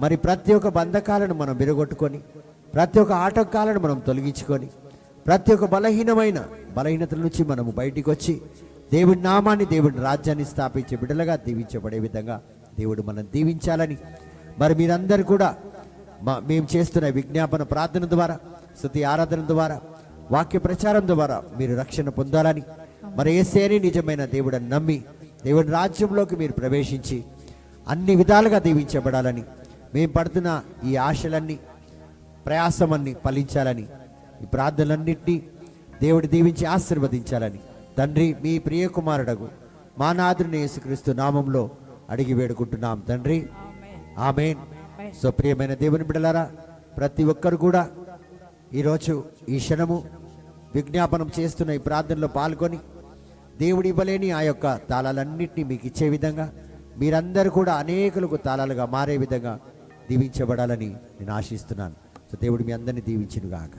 మరి ప్రతి ఒక్క బంధకాలను మనం విరగొట్టుకొని, ప్రతి ఒక్క ఆటంకాలను మనం తొలగించుకొని, ప్రతి ఒక్క బలహీనతల నుంచి మనము బయటికి వచ్చి దేవుడి నామాన్ని, దేవుడి రాజ్యాన్ని స్థాపించే బిడ్డలుగా దీవించబడే విధంగా దేవుడు మనం దీవించాలని, మరి మీరందరూ కూడా మేము చేస్తున్న విజ్ఞాపన ప్రార్థన ద్వారా, స్తుతి ఆరాధన ద్వారా, వాక్య ప్రచారం ద్వారా మీరు రక్షణ పొందాలని, మరి యేసయ్యనే నిజమైన దేవుడని నమ్మి దేవుడి రాజ్యంలోకి మీరు ప్రవేశించి అన్ని విధాలుగా దీవించబడాలని, మేము పడుతున్న ఈ ఆశలన్నీ, ప్రయాసమన్నీ ఫలించాలని, ఈ ప్రార్థనలన్నింటినీ దేవుడు దీవించి ఆశీర్వదించాలని తండ్రి మీ ప్రియ కుమారుడగు మా నాథుని యేసుక్రీస్తు నామంలో అడిగి వేడుకుంటున్నాం తండ్రి. ఆమేన్. సో ప్రియమైన దేవుని బిడ్డలారా, ప్రతి ఒక్కరు కూడా ఈరోజు ఈ క్షణము విజ్ఞాపనం చేస్తున్న ఈ ప్రార్థనలో పాల్గొని దేవుడు ఇవ్వలేని ఆ యొక్క తాళాలన్నింటినీ మీకు ఇచ్చే విధంగా, మీరందరూ కూడా అనేకులకు తాళాలుగా మారే విధంగా దీవించబడాలని నేను ఆశిస్తున్నాను. సో దేవుడు మీ అందరినీ దీవించును గాక.